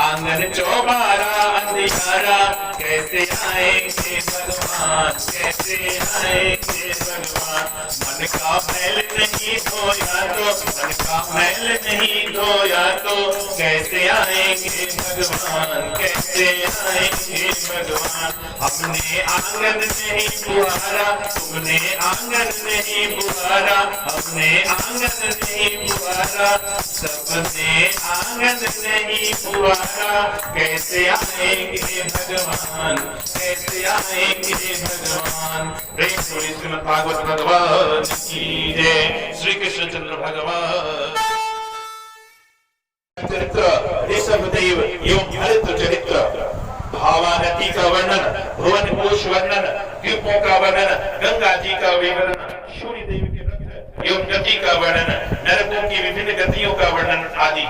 आंगन चौबारा अंधियारा, कैसे आएंगे भगवान, कैसे आएंगे भगवान। मन का मैल नहीं धोया तो, मन का मैल नहीं धोया तो, कैसे आएंगे भगवान, कैसे आएंगे भगवान। हमने आंगन नहीं बुहारा, तुमने आंगन नहीं बुहारा, हमने आंगन नहीं बुहारा, सबने आंगन नहीं बुहारा, कैसे आएंगे भगवान, कैसे आएंगे भगवान। प्रेम से श्रीमद् भागवत भगवान की जय। श्री कृष्ण चंद्र भगवान चरित्र, ऋषभदेव एवं हरित चरित्र, भावानदी का वर्णन, भुवन कोश वर्णन, द्वीपों का वर्णन, गंगा जी का विवरण, सूर्य देव के रक्त एवं गति का वर्णन, नरकों की विभिन्न गतियों का वर्णन आदि।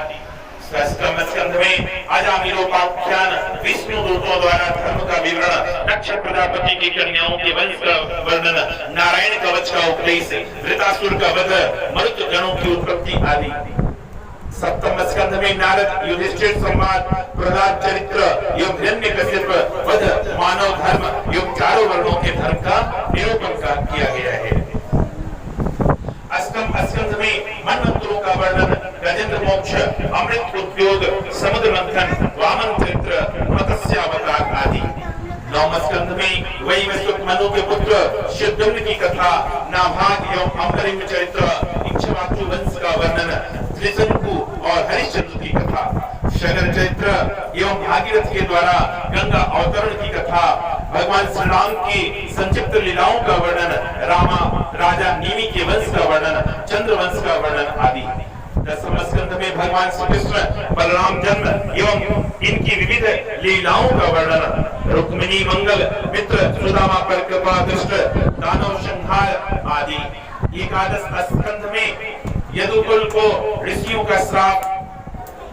स्कंद में अजामिलोपाख्यान, विष्णु दूतों द्वारा धर्म का विवरण, दक्ष प्रजापति की कन्याओं के वंश का वर्णन, नारायण कवच का उपदेश, वृतासुर का वध, मरुत गणों की उत्पत्ति आदि। सप्तम स्कंध में नारद युधिष्ठिर संवाद, प्रहलाद चरित्र एवं हिरण्यकश्यप वध, मानव धर्म एवं चारों वर्णों के धर्म का निरूपण का किया गया है। अष्टम स्कंध में मनवंतरों का वर्णन, गजेंद्र मोक्ष, अमृत उद्योग, समुद्र मंथन, वामन चरित्र, मत्स्य अवतार आदि। नवम स्कंध में वैवस्वत मनु के पुत्र शतद्रुम्न की कथा, नाभाग एवं अम्बरीम चरित्र, इक्ष्वाकु वंश का वर्णन, त्रिशंकु और हरिश्चंद्र की कथा, शगर चरित्र एवं भागीरथ के द्वारा गंगा अवतरण की कथा, भगवान श्री राम की संक्षिप्त लीलाओं का वर्णन, रामा राजा नीमि के वंश का वर्णन, चंद्र वंश का वर्णन आदि। दसम स्कंध में भगवान श्री कृष्ण बलराम जन्म एवं इनकी विविध लीलाओं का वर्णन, रुक्मिणी मंगल, मित्र सुदामा पर कृपा दृष्ट, दानव संहार आदि। एकादश स्कंध में यदुकुल को ऋषियों का श्राप,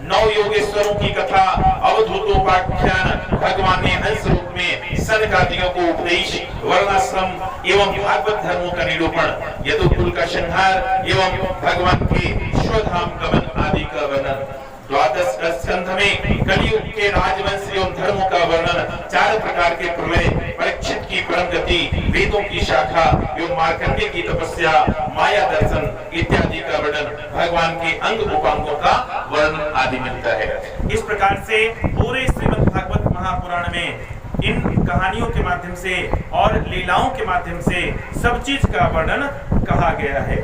नौ योगेश्वरों की कथा, अवधूतोपाख्यान, भगवान ने हंस रूप में सनकादियों को उपदेश, वर्णाश्रम एवं भागवत धर्मों का निरूपण, यदुकुल का संहार एवं भगवान के स्वधाम गमन आदि का वर्णन। द्वादश स्कंध में कलियुग के राजवंश एवं धर्मों का वर्णन, चार प्रकार के प्रलय, परीक्षित की परम गति, वेदों की शाखा एवं मार्कंडेय की तपस्या, माया दर्शन इत्यादि का वर्णन, भगवान के अंग उपांगों का वर्णन आदि मिलता है। इस प्रकार से पूरे श्रीमद् भागवत महापुराण में इन कहानियों के माध्यम से और लीलाओं के माध्यम से सब चीज का वर्णन कहा गया है।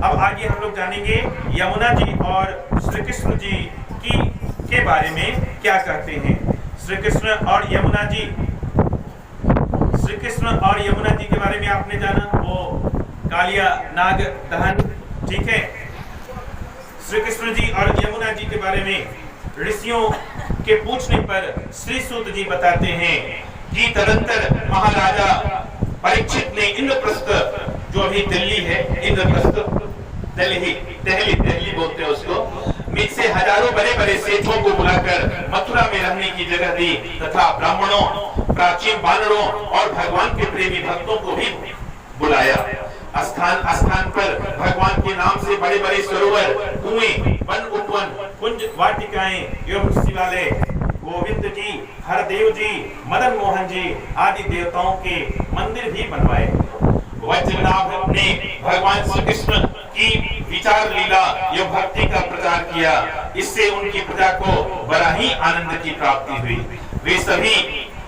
अब आगे हम लोग जानेंगे यमुना जी और श्री कृष्ण जी के बारे में क्या कहते हैं। श्री कृष्ण और यमुना जी, श्री कृष्ण और यमुना जी के बारे में आपने जाना, वो कालिया नाग दहन, ठीक है। श्री कृष्ण जी और यमुना जी के बारे में ऋषियों के पूछने पर श्री सूत जी बताते हैं कि तदंतर महाराजा परीक्षित ने इंद्रप्रस्थ, जो अभी दिल्ली है, इंद्रप्रस्थ दिल्ली बोलते हैं उसको, में से हजारों बड़े बड़े सेठों को बुलाकर मथुरा में रहने की जगह दी तथा ब्राह्मणों, प्राचीन वानरों और भगवान के प्रेमी भक्तों को भी बुलाया। स्थान स्थान पर भगवान के नाम से बड़े बड़े सरोवर, कुएं, वन उपवन, कुंज वाटिकाएं एवं शिवालय गोविंद जी, हरदेव जी, मदन मोहन जी आदि देवताओं के मंदिर भी बनवाए। वज्रनाभ ने भगवान श्री कृष्ण की विचार लीला एवं भक्ति का प्रचार किया। इससे उनकी प्रजा को बड़ा ही आनंद की प्राप्ति हुई। वे सभी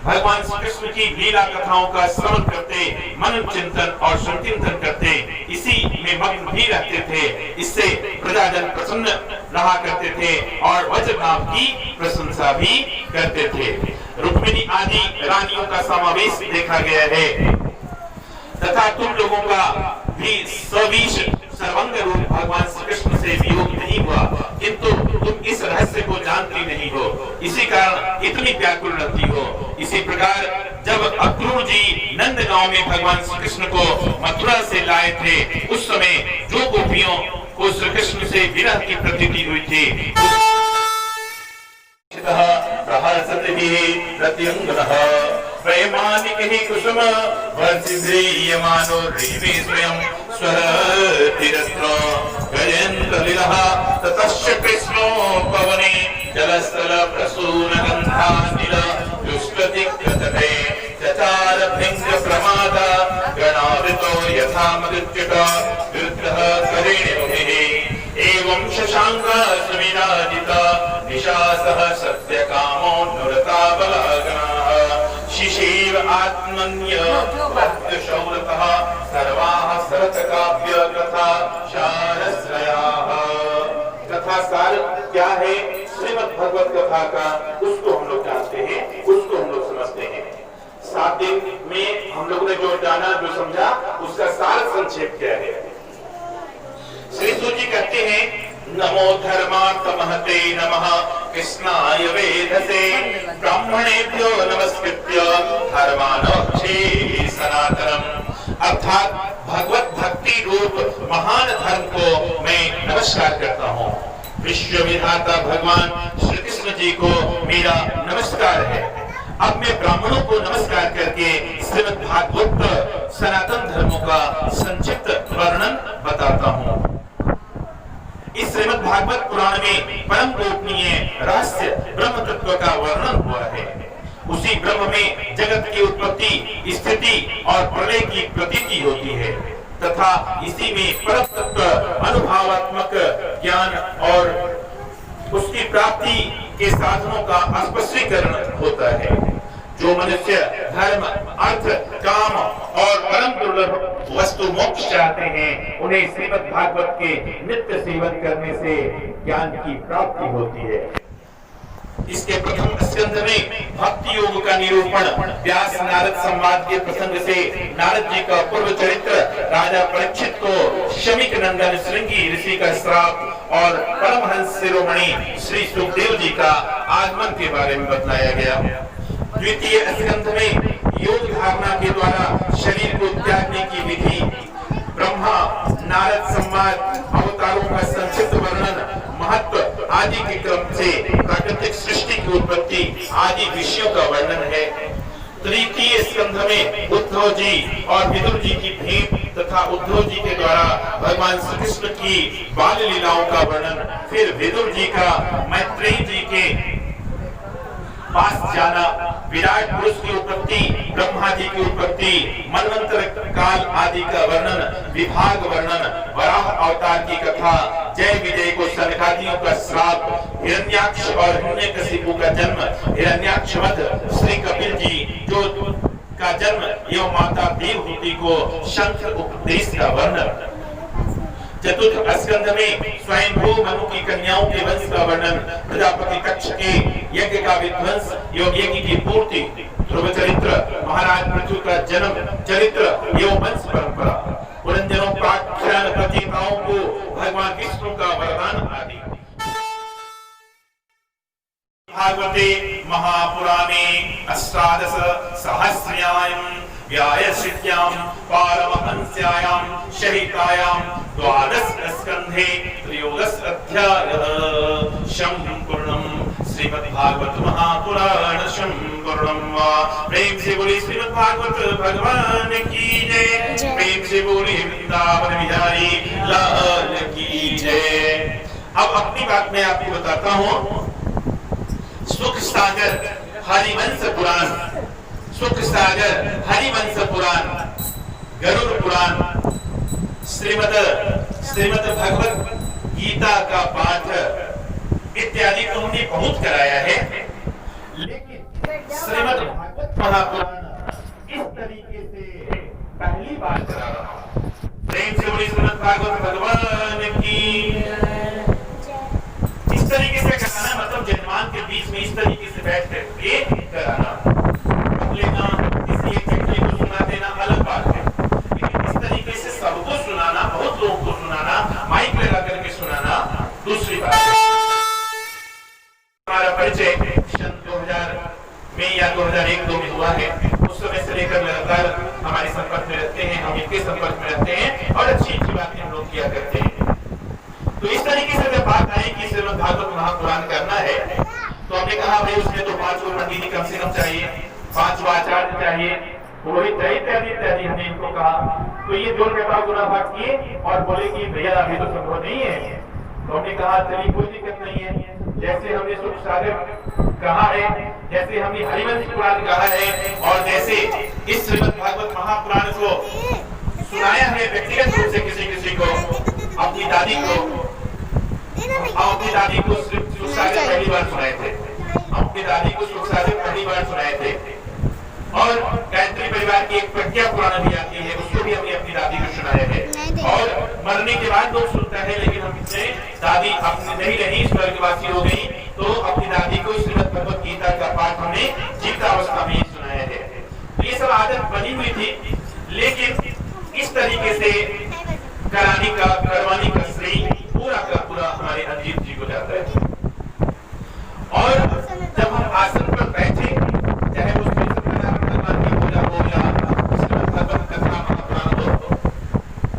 भगवान श्री कृष्ण की लीला कथाओं का श्रवण करते, मनन चिंतन और संकीर्तन करते, इसी में मग्न भी रहते थे। इससे प्रजाजन प्रसन्न रहा करते थे और वज्रनाभ की प्रशंसा भी करते थे। रुक्मिणी आदि रानियों का समावेश देखा गया है तथा तुम लोगों का भी सविश सर्वंग रूप भगवान श्री कृष्ण से वियोग नहीं हुआ, किंतु तुम इस रहस्य को जानती नहीं हो, इसी कारण इतनी व्याकुल रहती हो। इसी प्रकार जब अक्रूर जी नंदगांव में भगवान श्री कृष्ण को मथुरा से लाए थे, उस समय जो गोपियों को श्री कृष्ण से विरह की प्रतीति हुई थी, प्रेमानिकहि कुसुम वर्षिद्रियमानो रीमे स्वयं स्वरतिरस्त्र गजेन्द्रलीलः ततश्च कृष्णो पवने जलस्थल प्रसूनगन्धानिल दुष्टदिग्गतटे चचार भृंग प्रमाद गणावृतो यथा मरुच्युत विग्रह करेणुभिः एवं शशांक सुविराजित निशासः सत्यकामो नुरताबलगणः शिशिर आत्मन्य भक्तशौरतः सर्वाः सरतकाव्य कथा शारश्रयाः। कथा सार क्या है श्रीमद् भगवत कथा का, उसको हम लोग जानते हैं, उसको हम लोग समझते हैं। 7 दिन में हम लोगों ने जो जाना, जो समझा, उसका सार संक्षेप क्या है। श्री सूजी कहते हैं, नमो धर्मार्थ महते नमः कृष्णाय वेधसे ब्राह्मणेभ्यो नमस्कृत्य धर्मानोक्षे सनातनम। अर्थात भगवत भक्ति रूप महान धर्म को मैं नमस्कार करता हूँ। विश्व विधाता भगवान श्री कृष्ण जी को मेरा नमस्कार है। अब मैं ब्राह्मणों को नमस्कार करके श्रीमद् भागवत सनातन धर्मों का संक्षिप्त वर्णन बताता हूँ। इस श्रीमद् भागवत पुराण में परम गोपनीय रहस्य ब्रह्म तत्व का वर्णन हुआ है। उसी ब्रह्म में जगत की उत्पत्ति, स्थिति और प्रलय की प्रतीति होती है तथा इसी में परम तत्व अनुभवात्मक ज्ञान और उसकी प्राप्ति के साधनों का स्पष्टीकरण होता है। जो मनुष्य धर्म, अर्थ, काम और परम दुर्लभ वस्तु मोक्ष चाहते हैं, उन्हें श्रीमद् भागवत के नित्य सेवन करने से ज्ञान की प्राप्ति होती है। इसके प्रथम स्कंध में भक्ति योग का निरूपण, व्यास नारद संवाद के प्रसंग से नारद जी का पूर्व चरित्र, राजा परीक्षित को शमिक नंदन श्रृंगी ऋषि का श्राप और परमहंस शिरोमणि श्री सुखदेव जी का आगमन के बारे में बताया गया। द्वितीय स्कंध में योग धारणा के द्वारा शरीर को त्यागने की विधि, ब्रह्मा नारद संवाद, अवतारों का संक्षिप्त वर्णन, महत्व आदि के क्रम से प्राकृतिक सृष्टि की उत्पत्ति आदि विषयों का वर्णन है। तृतीय स्कंध में उद्धव जी और विदुर जी की भेंट तथा उद्धव जी के द्वारा भगवान श्री कृष्ण की बाल लीलाओं का वर्णन, फिर विदुर जी का मैत्रेयी जी के पास जाना, विराट पुरुष की उत्पत्ति, ब्रह्मा जी की उत्पत्ति, मनवंतर काल आदि का वर्णन, विभाग वर्णन, वराह अवतार की कथा, जय विजय को सनकादियों का श्राप, हिरण्याक्ष और हिरण्यकशिपु का जन्म, हिरण्याक्ष वध, श्री कपिल जी जो का जन्म एवं माता देवहूति को शंख उपदेश का वर्णन। चतुर्थ स्कंध में स्वयंभू मनु की कन्याओं के वंश का वर्णन, प्रजापति कक्ष के यज्ञ का विध्वंस एवं यज्ञ की पूर्ति, ध्रुव चरित्र, महाराज पृथु का जन्म चरित्र एवं वंश परंपरा, पुरंजनों प्राख्यान प्रतिभाओं को भगवान विष्णु का वरदान आदि। भागवते महापुराणे अष्टादश सहस्रयां व्यायश्यां पारमहंस्यां शरितायां द्वादश स्कंधे त्रयोदश अध्यायः संपूर्णम्। श्रीमद् भागवत महापुराण संपूर्णम्। प्रेम से बोली श्रीमद् भागवत भगवान की जय। प्रेम से बोली वृंदावन बिहारी लाल की जय। अब अपनी बात मैं आपको बताता हूँ। सुख सागर हरिवंश पुराण, सुख सागर हरिवंश पुराण, गरुड़ पुराण, श्रीमद भगवत गीता का पाठ इत्यादि को हमने बहुत कराया है, लेकिन श्रीमद भागवत महापुराण इस तरीके से पहली बार करा रहा हूं। प्रेम से बोलिए श्रीमद भागवत भगवान की। इस तरीके से कराना मतलब जजमान के बीच में इस तरीके से बैठ करके कराना, लेना किसी एक व्यक्ति को सुना देना अलग बात है, लेकिन इस तरीके से सबको सुनाना, बहुत लोगों को सुनाना, माइक लगा करके सुनाना दूसरी बात है। हमारा परिचय सन 2000 में या 2001-2 में हुआ है। उस समय से लेकर लगातार हमारे संपर्क में रहते हैं, हम इनके संपर्क में रहते हैं और अच्छी अच्छी बातें हम लोग किया करते हैं। तो इस तरीके से जब बात आई कि श्रीमद भागवत महापुराण करना है, तो हमने कहा भाई उसमें तो 5 पंडित कम से कम चाहिए, 5 आचार्य चाहिए, पुरोहित इत्यादि इत्यादि हमने इनको कहा। तो ये जोर के पास गुना भाग किए और बोले कि भैया अभी तो संभव नहीं है। तो हमने कहा चलिए कोई दिक्कत नहीं है, जैसे हमने सुख सागर कहा है, जैसे हमने हरिवंश पुराण कहा है, और जैसे इस श्रीमद भागवत महापुराण को सुनाया है व्यक्तिगत रूप से किसी किसी को, अपनी दादी को, अपनी दादी को सुख सागर पहली बार सुनाए थे, अपनी दादी को सुख सागर पहली बार सुनाए थे। और गायत्री परिवार की एक प्रज्ञा पुराण भी आती है, उसको भी हमने अपनी दादी को सुनाया है। और मरने के बाद लोग सुनता है, लेकिन हमसे दादी अपनी नहीं रही, स्वर्गवासी हो गई, तो अपनी दादी को श्रीमद भगवत गीता का पाठ हमने जीवितावस्था में सुनाया है। तो ये सब आदत बनी हुई थी, लेकिन इस तरीके से करवाने का श्रेय पूरा का पूरा हमारे अजीत जी को जाता है। और जब हम आसन पर बैठे, चाहे वो भगवान की पूजा हो या श्रीमद भगवत कथा महापुराण हो,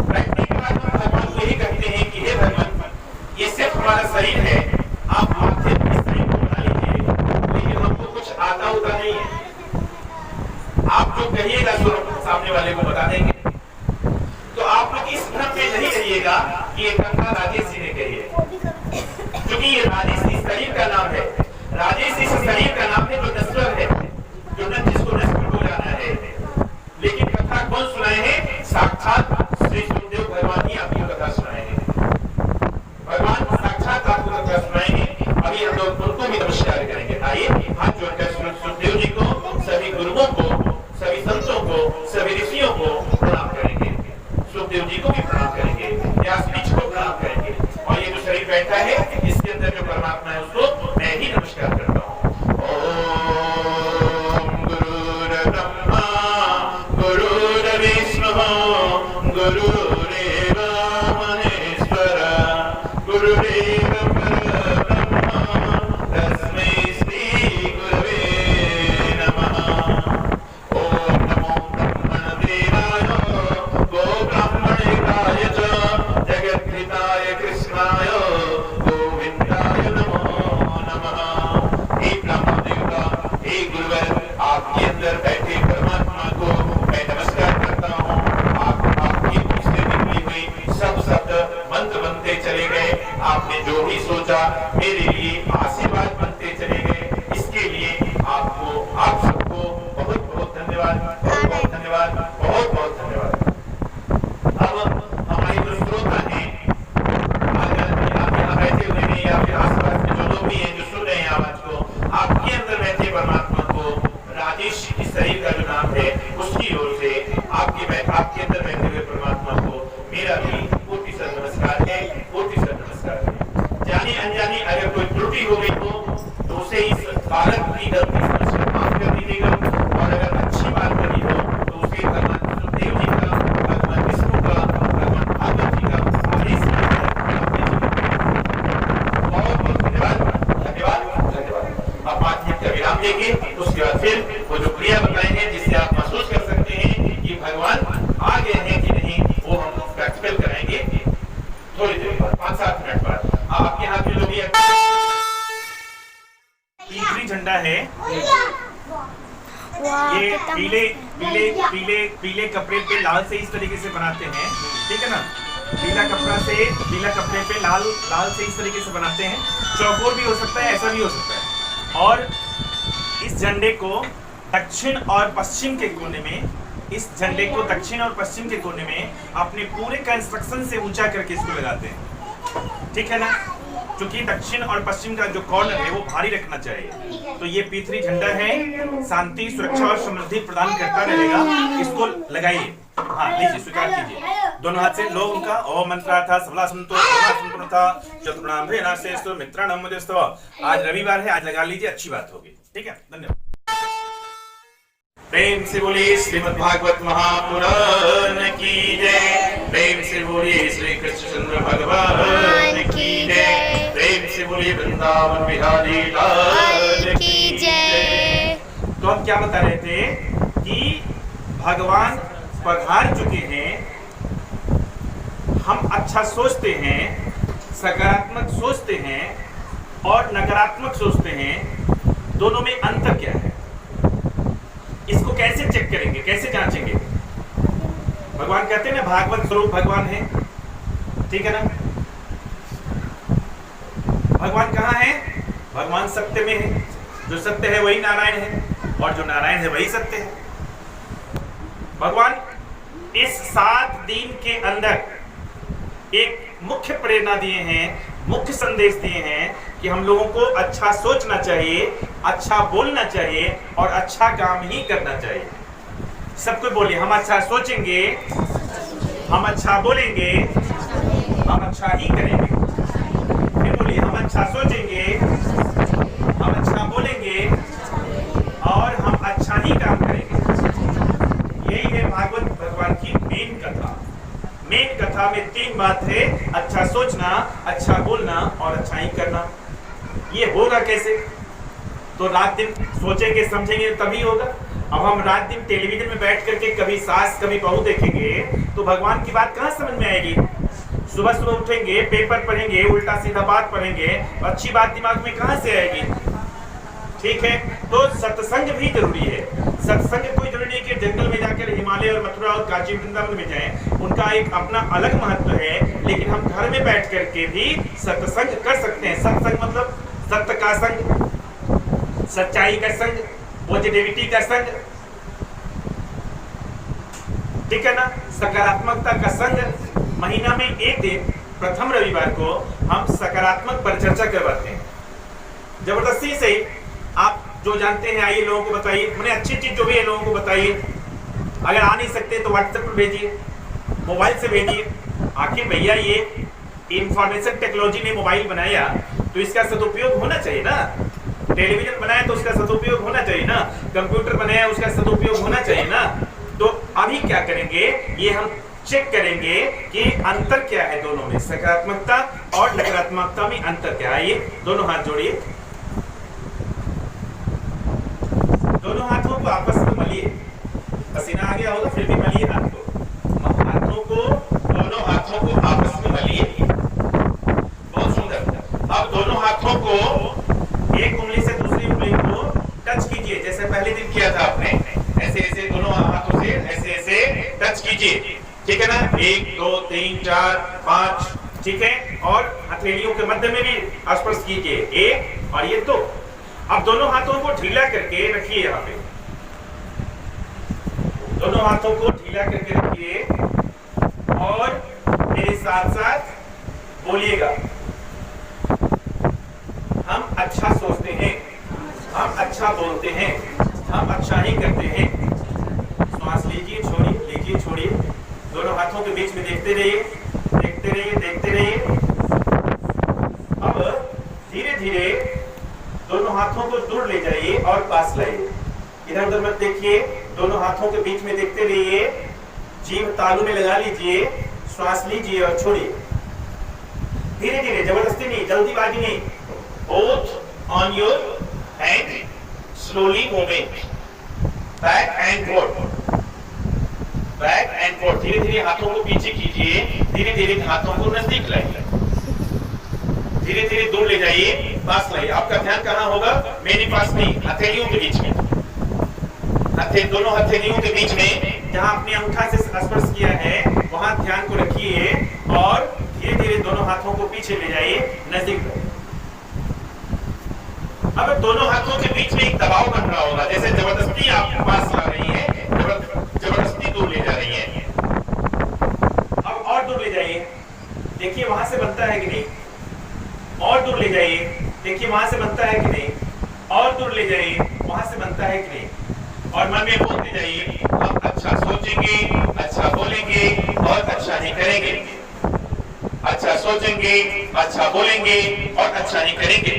बैठने के बाद हम भगवान को यही कहते हैं कि हे भगवान, ये सिर्फ हमारा शरीर है, आप माथे इस शरीर को बना लीजिए, लेकिन हमको कुछ आता होता नहीं है। आप जो कहिएगा सो सामने वाले को बता देंगे। तो आप लोग इस भ्रम में नहीं रहिएगा कि ये कथा राजेश जी ने कही है, क्योंकि ये राजेश इस शरीर का नाम है, राजेश इस शरीर का नाम है जो नश्वर है, जो न जिसको नष्ट हो जाना है। लेकिन कथा कौन सुनाए हैं? साक्षात श्री सुखदेव भगवान ही आपको कथा सुनाए हैं, भगवान साक्षात आपको कथा सुनाएंगे। अभी हम लोग उनको भी नमस्कार करेंगे। आइए हाथ जोड़कर सुखदेव जी को, सभी गुरुओं को, सभी संतों को, सभी ऋषियों को प्रणाम करेंगे, सुखदेव जी को भी प्रणाम करेंगे, व्यास जी को प्रणाम करेंगे। और ये जो शरीर बैठा है, इसके अंदर जो परमात्मा है उसको मैं ही नमस्कार करता हूँ। ओम गुरुर्ब्रह्मा गुरुर्विष्णु गुरुरेव महेश्वर गुरुरेव परब्रह्म तस्मै श्री गुरवे नमः। ओम नमो ब्रह्मणदेवाय गो ब्राह्मणेकाय च जगद्धिताय कृष्णाय गोविंदाय नमो नमः। हे ब्रह्म देवता, हे गुरुवर, आपके अंदर बैठे परमात्मा को मैं नमस्कार करता हूँ। आपकी मुख से निकली हुई सब शब्द मंत्र बनते चले गए, आपने जो भी सोचा मेरे लिए आशीर्वाद बनते चले गए। इसके लिए आपको, आप सबको बहुत बहुत धन्यवाद, बहुत बहुत धन्यवाद, बहुत बहुत धन्यवाद। अब हमारे जो श्रोता हैं, अगर आप यहाँ बैठे हुए हैं या फिर आसपास में जो लोग भी हैं जो सुन रहे हैं आवाज को, आपके अंदर बैठे परमात्मा को, राजेश इस शरीर का जो नाम है उसकी ओर से आपके अंदर बैठे हुए परमात्मा को मेरा भी कोटि सर नमस्कार है, कोटि सर नमस्कार है। जानी अनजानी अगर कोई त्रुटि हो गई हो तो उसे इस बालक की गलती समझकर माफ कर दीजिएगा, और अगर अच्छी बात करी हो तो उसे भगवान सुखदेव जी का, भगवान विष्णु का, भगवान भागवत जी का आदेश बहुत बहुत धन्यवाद, धन्यवाद, धन्यवाद। आप 5 मिनट का विराम देंगे, उसके बाद फिर वो जो क्रिया बताएंगे जिससे आप महसूस कर सकते हैं कि भगवान आ गए हैं कि नहीं, वो हम प्रैक्टिकल कराएंगे थोड़ी देर बाद, 5-7 मिनट बाद। आपके हाथ में जो भी तीसरी झंडा है, ये पीले पीले पीले पीले कपड़े पे लाल से इस तरीके से बनाते हैं, ठीक है ना। पीला कपड़े पे लाल से इस तरीके से बनाते हैं। चौकोर भी हो सकता है, ऐसा भी हो सकता है। और इस झंडे को दक्षिण और पश्चिम के कोने में अपने पूरे कंस्ट्रक्शन से ऊंचा करके इसको लगाते हैं, ठीक है ना। क्योंकि दक्षिण और पश्चिम का जो कॉर्नर है वो भारी रखना चाहिए। तो ये P3 झंडा है, शांति, सुरक्षा और समृद्धि प्रदान करता रहेगा। इसको लगाइए। हाँ, लीजिए, स्वीकार कीजिए दोनों हाथ से। लोग उनका ओम मंत्रा था सबला संतो संपूर्ण था चतुर्णाम भ्रेनासेस्तु मित्राणाम मुदेस्तव। आज रविवार है, आज लगा लीजिए, अच्छी बात होगी, ठीक है। धन्यवाद। प्रेम से बोलिए श्रीमद् भागवत महापुराण की जय। प्रेम से बोलिए श्री कृष्णचंद्र भगवान की जय। प्रेम से बोलिए वृंदावन बिहारी लाल की जय। तो हम क्या बता रहे थे कि भगवान पधार चुके हैं। हम अच्छा सोचते हैं, सकारात्मक सोचते हैं और नकारात्मक सोचते हैं, दोनों में अंतर क्या है? इसको कैसे चेक करेंगे, कैसे जांचेंगे? भगवान कहते हैं ना, भागवत स्वरूप भगवान है, ठीक है ना। भगवान कहाँ है? भगवान सत्य में है। जो सत्य है वही नारायण है और जो नारायण है वही सत्य है। भगवान इस 7 दिन के अंदर एक मुख्य प्रेरणा दिए हैं, मुख्य संदेश दिए हैं कि हम लोगों को अच्छा सोचना चाहिए, अच्छा बोलना चाहिए और अच्छा काम ही करना चाहिए। सबको बोलिए, हम अच्छा सोचेंगे, हम अच्छा बोलेंगे, हम अच्छा ही करेंगे। फिर बोलिए, हम अच्छा सोचेंगे, हम अच्छा बोलेंगे और हम अच्छा ही काम करेंगे। यही है भागवत भगवान की मेन कथा। मेन कथा में 3 बात है, अच्छा सोचना, अच्छा बोलना और अच्छा ही करना। ये होगा कैसे? तो रात दिन सोचेंगे समझेंगे तभी होगा। अब हम रात दिन टेलीविजन में बैठ करके कभी सास कभी बहू देखेंगे तो भगवान की बात कहाँ समझ में आएगी? सुबह सुबह उठेंगे, पेपर पढ़ेंगे, उल्टा सीधा बात पढ़ेंगे, अच्छी बात दिमाग में कहाँ से आएगी? ठीक है, तो सत्संग भी जरूरी है। सत्संग कोई जरूरी नहीं कि जंगल में जाकर हिमालय और मथुरा और काशी वृंदावन में जाएं, उनका एक अपना अलग महत्व है। लेकिन हम घर में बैठ करके भी सत्संग कर सकते हैं। सत्संग मतलब सत्य का संग, सच्चाई का संग, पॉजिटिविटी का संग, ठीक है ना, सकारात्मकता का संग। महीना में एक दिन प्रथम रविवार को हम सकारात्मक पर चर्चा करवाते हैं। जबरदस्ती से आप जो जानते हैं आइए लोगों को बताइए, मैंने अच्छी चीज जो भी है लोगों को बताइए। अगर आ नहीं सकते तो व्हाट्सएप पर भेजिए, मोबाइल से भेजिए। आखिर भैया ये इंफॉर्मेशन टेक्नोलॉजी ने मोबाइल बनाया तो इसका सदुपयोग होना चाहिए ना। टेलीविजन बनाया तो उसका सदुपयोग होना चाहिए ना। कंप्यूटर बनाया उसका सदुपयोग होना चाहिए ना। तो अभी क्या करेंगे, ये हम चेक करेंगे कि अंतर क्या है दोनों में, सकारात्मकता और नकारात्मकता में अंतर क्या है। ये दोनों हाथ जोड़िए, दोनों हाथों को आपस में मलिए। पसीना आ गया होगा फिर भी मलिए हाथ को। दोनों हाथों को आपस में मलिए। बहुत सुंदर। अब दोनों हाथों को एक उंगली से दूसरी उंगली को टच कीजिए, जैसे पहले दिन किया था आपने। ऐसे ऐसे दोनों हाथों से ऐसे ऐसे टच कीजिए, ठीक है ना। 1 2 3 4 5, ठीक है। और हथेलियों के मध्य में भी स्पर्श कीजिए, 1 और ये 2। अब दोनों हाथों को ढीला करके रखिए। यहाँ पे दोनों हाथों को ढीला करके रखिए और मेरे साथ साथ बोलिएगा, हम अच्छा सोचते हैं, हम अच्छा बोलते हैं, हम अच्छा ही करते हैं। श्वास लीजिए, छोड़िए, लीजिए, छोड़िए। दोनों हाथों के बीच में देखते रहिए, देखते रहिए, देखते रहिए। अब धीरे धीरे दोनों हाथों को दूर ले जाइए और पास लाइए। इधर उधर मत देखिए, दोनों हाथों के बीच में देखते रहिए। जीभ तालू में लगा लीजिए, श्वास लीजिए और छोड़िए। धीरे धीरे, जबरदस्ती नहीं, जल्दीबाजी नहीं। Both on your hand, slowly moving back and fourth, back and fourth. धीरे धीरे हाथों को पीछे कीजिए, धीरे धीरे हाथों को नजदीक लाइए, धीरे धीरे दूर ले जाइए, पास लाइए। आपका ध्यान कहाँ होगा? मेरे पास नहीं, हथेलियों के बीच में। दोनों हथेलियों के बीच में जहां आपने अंगूठा से स्पर्श किया है वहां ध्यान को रखिए और बीच में एक दबाव बन रहा होगा, जैसे जबरदस्ती आपके पास ला रही है, जबरदस्ती दूर ले जा रही है। अब और दूर ले जाइए, देखिए वहां से बनता है कि नहीं, और दूर ले जाइए, देखिए वहां से बनता है कि नहीं, और दूर ले जाइए, वहां से बनता है कि नहीं, और मन में बोलते जाइए हम अच्छा सोचेंगे, अच्छा बोलेंगे और अच्छा ही करेंगे, अच्छा सोचेंगे, अच्छा बोलेंगे और अच्छा ही करेंगे।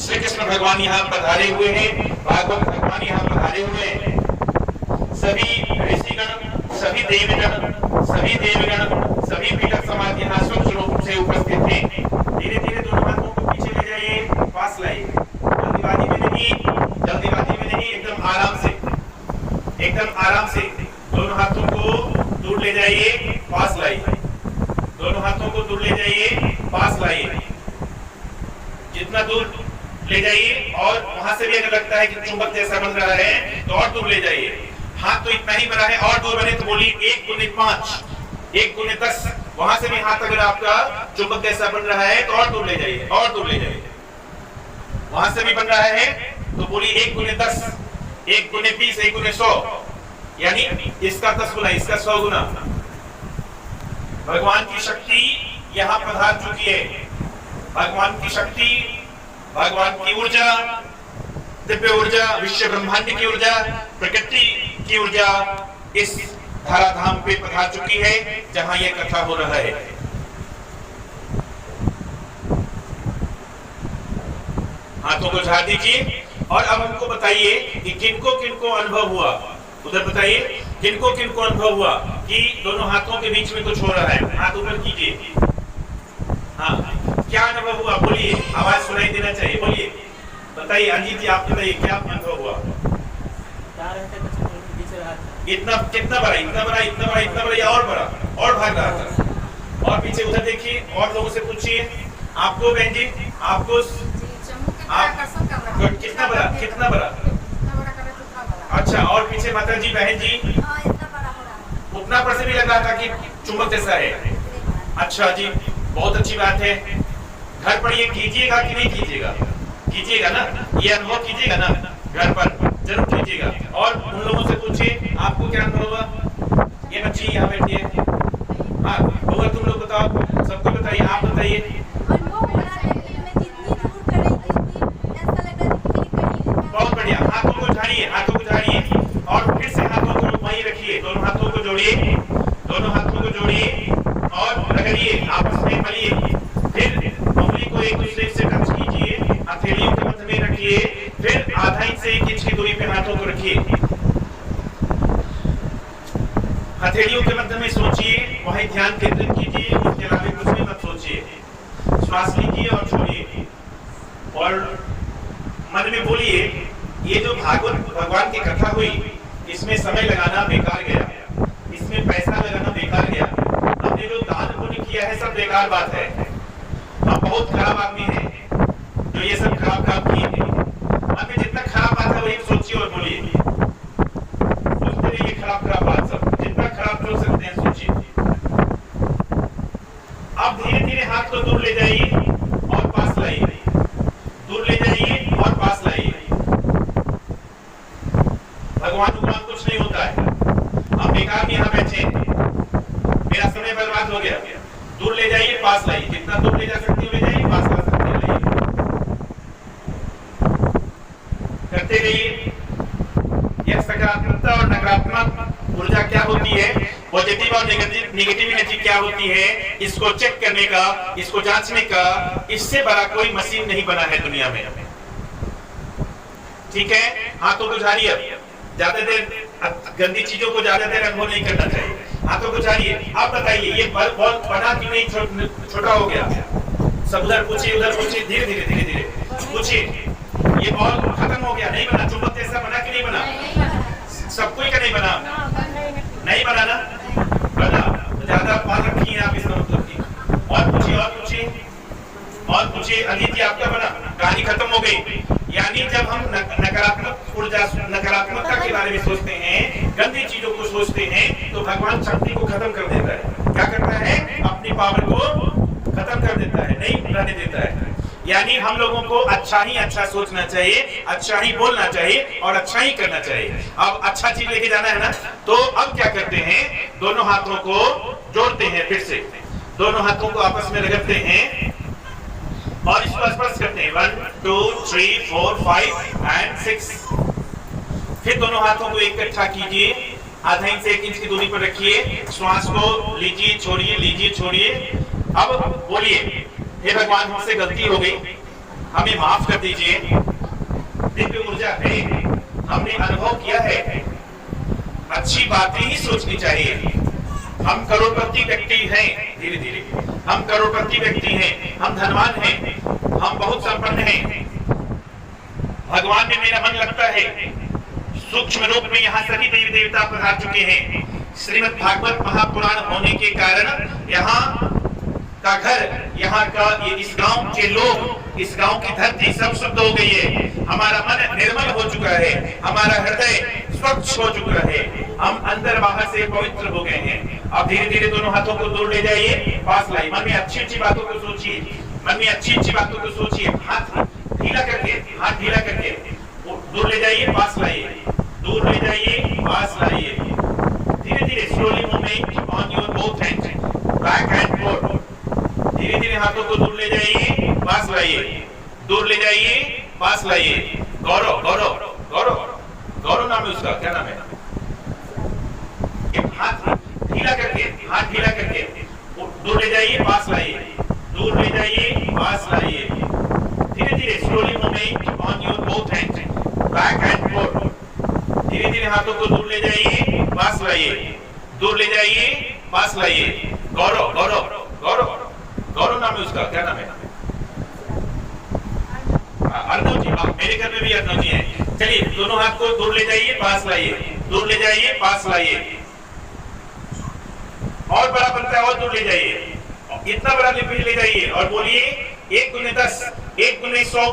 श्री कृष्ण भगवान यहाँ पधारे हुए हैं, भागवत भगवान यहाँ पधारे हुए हैं। सभी ऋषिगण, सभी देवगण, सभी पीठक समाज यहाँ स्वच्छ रूप से उपस्थित हैं। धीरे धीरे दोनों हाथों को पीछे ले जाइए, पास लाइए, जल्दीबाजी में नहीं, एकदम आराम से दोनों हाथों को दूर ले जाइए, पास लाइए, दोनों हाथों को दूर ले जाइए, पास लाइए, जितना दूर ले जाइए। और वहां से भी अगर लगता है कि चुंबक जैसा बन रहा है तो और दूर ले जाइए। हाथ तो इतना ही बना है, और दूर बने तो बोलिए 1 गुने 5, 1 गुने 10। वहां से भी हाथ अगर आपका चुंबक जैसा बन रहा है तो और दूर ले जाइए, और दूर ले जाइए। वहां से भी बन रहा है तो बोलिए 1 गुने 10, 1 गुने 20, 1 गुने 100, यानी इसका 10 गुना, इसका 100 गुना। भगवान की शक्ति यहाँ पधार चुकी है। भगवान की शक्ति, भगवान की ऊर्जा, दिव्य ऊर्जा, विश्व ब्रह्मांड की ऊर्जा, प्रकृति की ऊर्जा इस धराधाम पे पधार चुकी है जहां यह कथा हो रहा है। हाथों को झाड़ दीजिए और अब हमको बताइए कि किनको किनको अनुभव हुआ, उधर बताइए किनको किनको अनुभव हुआ कि दोनों हाथों के बीच में कुछ हो रहा है। हाथ ऊपर कीजिए। हाँ, क्या अनुभव हुआ, बोलिए, आवाज सुनाई देना चाहिए, बोलिए, बताइए। अजीत जी आप बताइए क्या अनुभव हुआ। इतना कितना बड़ा, इतना बड़ा, इतना बड़ा, इतना बड़ा, और बड़ा, और भाग रहा था। और पीछे उधर देखिए, और लोगों से पूछिए। आपको बहन जी, आपको कितना बड़ा, कितना बड़ा? अच्छा, और पीछे माता जी, बहन जी, उतना पर से भी लग रहा था कि चुंबक जैसा है। अच्छा जी, बहुत अच्छी बात है। घर पर ये कीजिएगा कि नहीं कीजिएगा? कीजिएगा ना, ये अनुभव कीजिएगा ना, घर पर जरूर कीजिएगा। और उन लोगों से पूछिए आपको क्या अनुभव हुआ। ये बच्ची यहाँ बैठी है, हाँ, होगा, तुम लोग बताओ, सबको बताइए, आप बताइए। बहुत बढ़िया, हाथों को झाड़िए, हाथों को झाड़िए और फिर से हाथों को वहीं रखिए, दोनों हाथों को जोड़िए, दोनों हाथों को जोड़िए और रगड़िए, आपस में मलिए। फिर उंगली को एक दूसरे से टच कीजिए, हथेलियों के मध्य में रखिए, फिर आधा इंच से 1 इंच की दूरी पे हाथों को रखिए। हथेलियों के मध्य में सोचिए, वहीं ध्यान केंद्रित कीजिए, उसके अलावा कुछ भी मत सोचिए। श्वास लीजिए और छोड़िए और मन में बोलिए, ये जो भागवत भगवान की कथा हुई, इसमें समय लगाना बेकार गया, इसमें पैसा लगाना बेकार गया, हमने जो दान पुण्य किया है सब बेकार बात है। हम बहुत खराब आदमी हैं जो ये सब खराब काम किए हैं। मन में जितना खराब बात है वही सोचिए और बोलिए, सोचते रहिए खराब खराब बात, सब जितना खराब सोच सकते हैं सोचिए। अब धीरे धीरे हाथ को दूर ले जाइए और पास लाइए, दूर ले जाइए और पास लाइए। भगवान भगवान कुछ नहीं होता है, हम बेकार में यहाँ बैठे, मेरा समय बर्बाद हो गया। दूर ले जाइए, पास लाइए, जितना दूर ले जा सकते हो ले जाइए, पास ला सकते हो लाइए, करते रहिए। यह सकारात्मकता और नकारात्मक ऊर्जा क्या होती है, पॉजिटिव और नेगेटिव एनर्जी क्या होती है, इसको चेक करने का, इसको जांचने का इससे बड़ा कोई मशीन नहीं बना है दुनिया में। ठीक है, हाथों को झाड़िए, ज्यादा देर गंदी चीजों को ज्यादा देर अनुभव नहीं करना चाहिए। हाथों को झाड़िए। आप बताइए ये बल बहुत बड़ा क्यों नहीं छोटा हो गया? सब उधर पूछिए, उधर पूछिए, धीरे धीरे धीरे धीरे पूछिए। ये बॉल खत्म हो गया, नहीं बना, चुंबक जैसा बना कि नहीं बना? सब कोई का नहीं बना, नहीं बना ना, बना। ज्यादा पाल रखी है आप, इसका मतलब की। और पूछिए, और पूछिए, और पूछिए। अजीत जी आपका बना, कहानी खत्म हो गई। यानी जब हम नकारात्मक ऊर्जा, नकारात्मकता के बारे में सोचते हैं, गंदी चीजों को सोचते हैं, तो भगवान शक्ति को खत्म कर देता है। क्या करता है? अपनी पावर को खत्म कर देता है, नहीं रहने देता है। यानी हम लोगों को अच्छा ही अच्छा सोचना चाहिए, अच्छा ही बोलना चाहिए और अच्छा ही करना चाहिए। अब अच्छा चीज लेके जाना है ना, तो अब क्या करते हैं, दोनों हाथों को जोड़ते हैं, फिर से दोनों हाथों को आपस में रगड़ते हैं और इसको स्पर्श करते हैं। 1 2 3 4 5 एंड 6। फिर दोनों हाथों को इकट्ठा कीजिए, आधा इंच से 1 इंच की दूरी पर रखिए, श्वास को लीजिए छोड़िए, लीजिए छोड़िए। अब बोलिए, हे भगवान हमसे गलती हो गई, हमें माफ कर दीजिए। दिव्य ऊर्जा है, हमने अनुभव किया है, अच्छी बातें ही सोचनी चाहिए। हम करोड़पति व्यक्ति हैं, धीरे धीरे हम करोड़पति व्यक्ति हैं, हम धनवान हैं, हम बहुत संपन्न हैं, भगवान में मेरा मन लगता है। सूक्ष्म रूप में यहाँ सभी देवी देवता पधार चुके हैं। श्रीमद् भागवत महापुराण होने के कारण यहाँ का घर, यहाँ का ये इस गांव के लोग, इस गांव की धरती सब शुद्ध हो गई है। हमारा मन निर्मल हो चुका है, हमारा हृदय स्वच्छ हो चुका है, हम अंदर बाहर से पवित्र हो गए हैं। अब धीरे धीरे दोनों हाथों को दूर ले जाइए, पास लाइए, मन में अच्छी अच्छी बातों को सोचिए, मन में अच्छी अच्छी बातों को सोचिए। हाथ ढीला करके, हाथ ढीला करके दूर ले जाइए, पास लाइए, दूर ले जाइए, पास लाइए। धीरे धीरे slowly movement on your both hands, back and forward. धीरे धीरे हाथों को दूर ले जाइए, पास लाइए, दूर ले जाइए, पास लाइए। गौरव गौरव गौरव गौरव नाम है उसका, क्या नाम है? हाथ ढीला करके, हाथ ढीला करके दूर ले जाइए, पास लाइए, दूर ले जाइए, पास लाइए। धीरे धीरे slowly movement on your both hands, back and forward. धीरे धीरे हाथों को दूर ले जाइए, पास लाइए, दूर ले जाइए, पास लाइए। गौरव गौरव गौरव गौरव नाम है उसका, क्या नाम है? अर्नव जी, मेरे घर में भी अर्नव जी है। चलिए दोनों हाथ को दूर ले जाइए, पास लाइए, दूर ले जाइए, पास लाइए। और बड़ा बनता है, और दूर ले जाइए, इतना बड़ा ले जाइए और बोलिए 1 गुने 10, 1 गुने 100,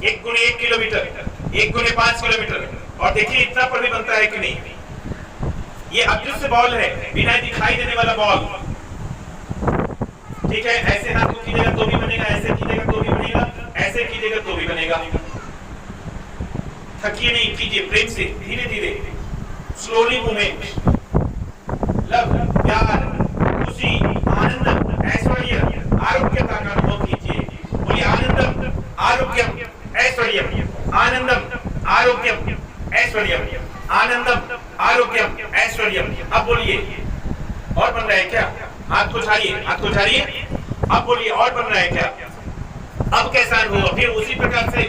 1 गुने 1 किलोमीटर, 1 गुने 5 किलोमीटर। और देखिए इतना पर भी बनता है कि नहीं। ये अदृश्य बॉल है, बिना दिखाई देने वाला बॉल। ठीक है, ऐसे हाथ को कीजिएगा तो भी बनेगा, ऐसे कीजिएगा तो भी बनेगा, ऐसे कीजिएगा तो भी बनेगा। थकिए नहीं, कीजिए प्रेम से, धीरे धीरे स्लोली मूवमेंट। लव, प्यार, खुशी, आनंद, ऐश्वर्य, आरोग्यता का अनुभव कीजिए। बोलिए आनंदम आरोग्यम ऐश्वर्यम, आनंदम आरोग्यम ऐश्वर्यम, आनंदम आरोग्यम ऐश्वर्यम। अब बोलिए और बन रहा है क्या? हाथ को झाड़िए, हाथ को झाड़िए। अब बोलिए और बन रहा है क्या? अब कैसा अनुभव? फिर उसी प्रकार से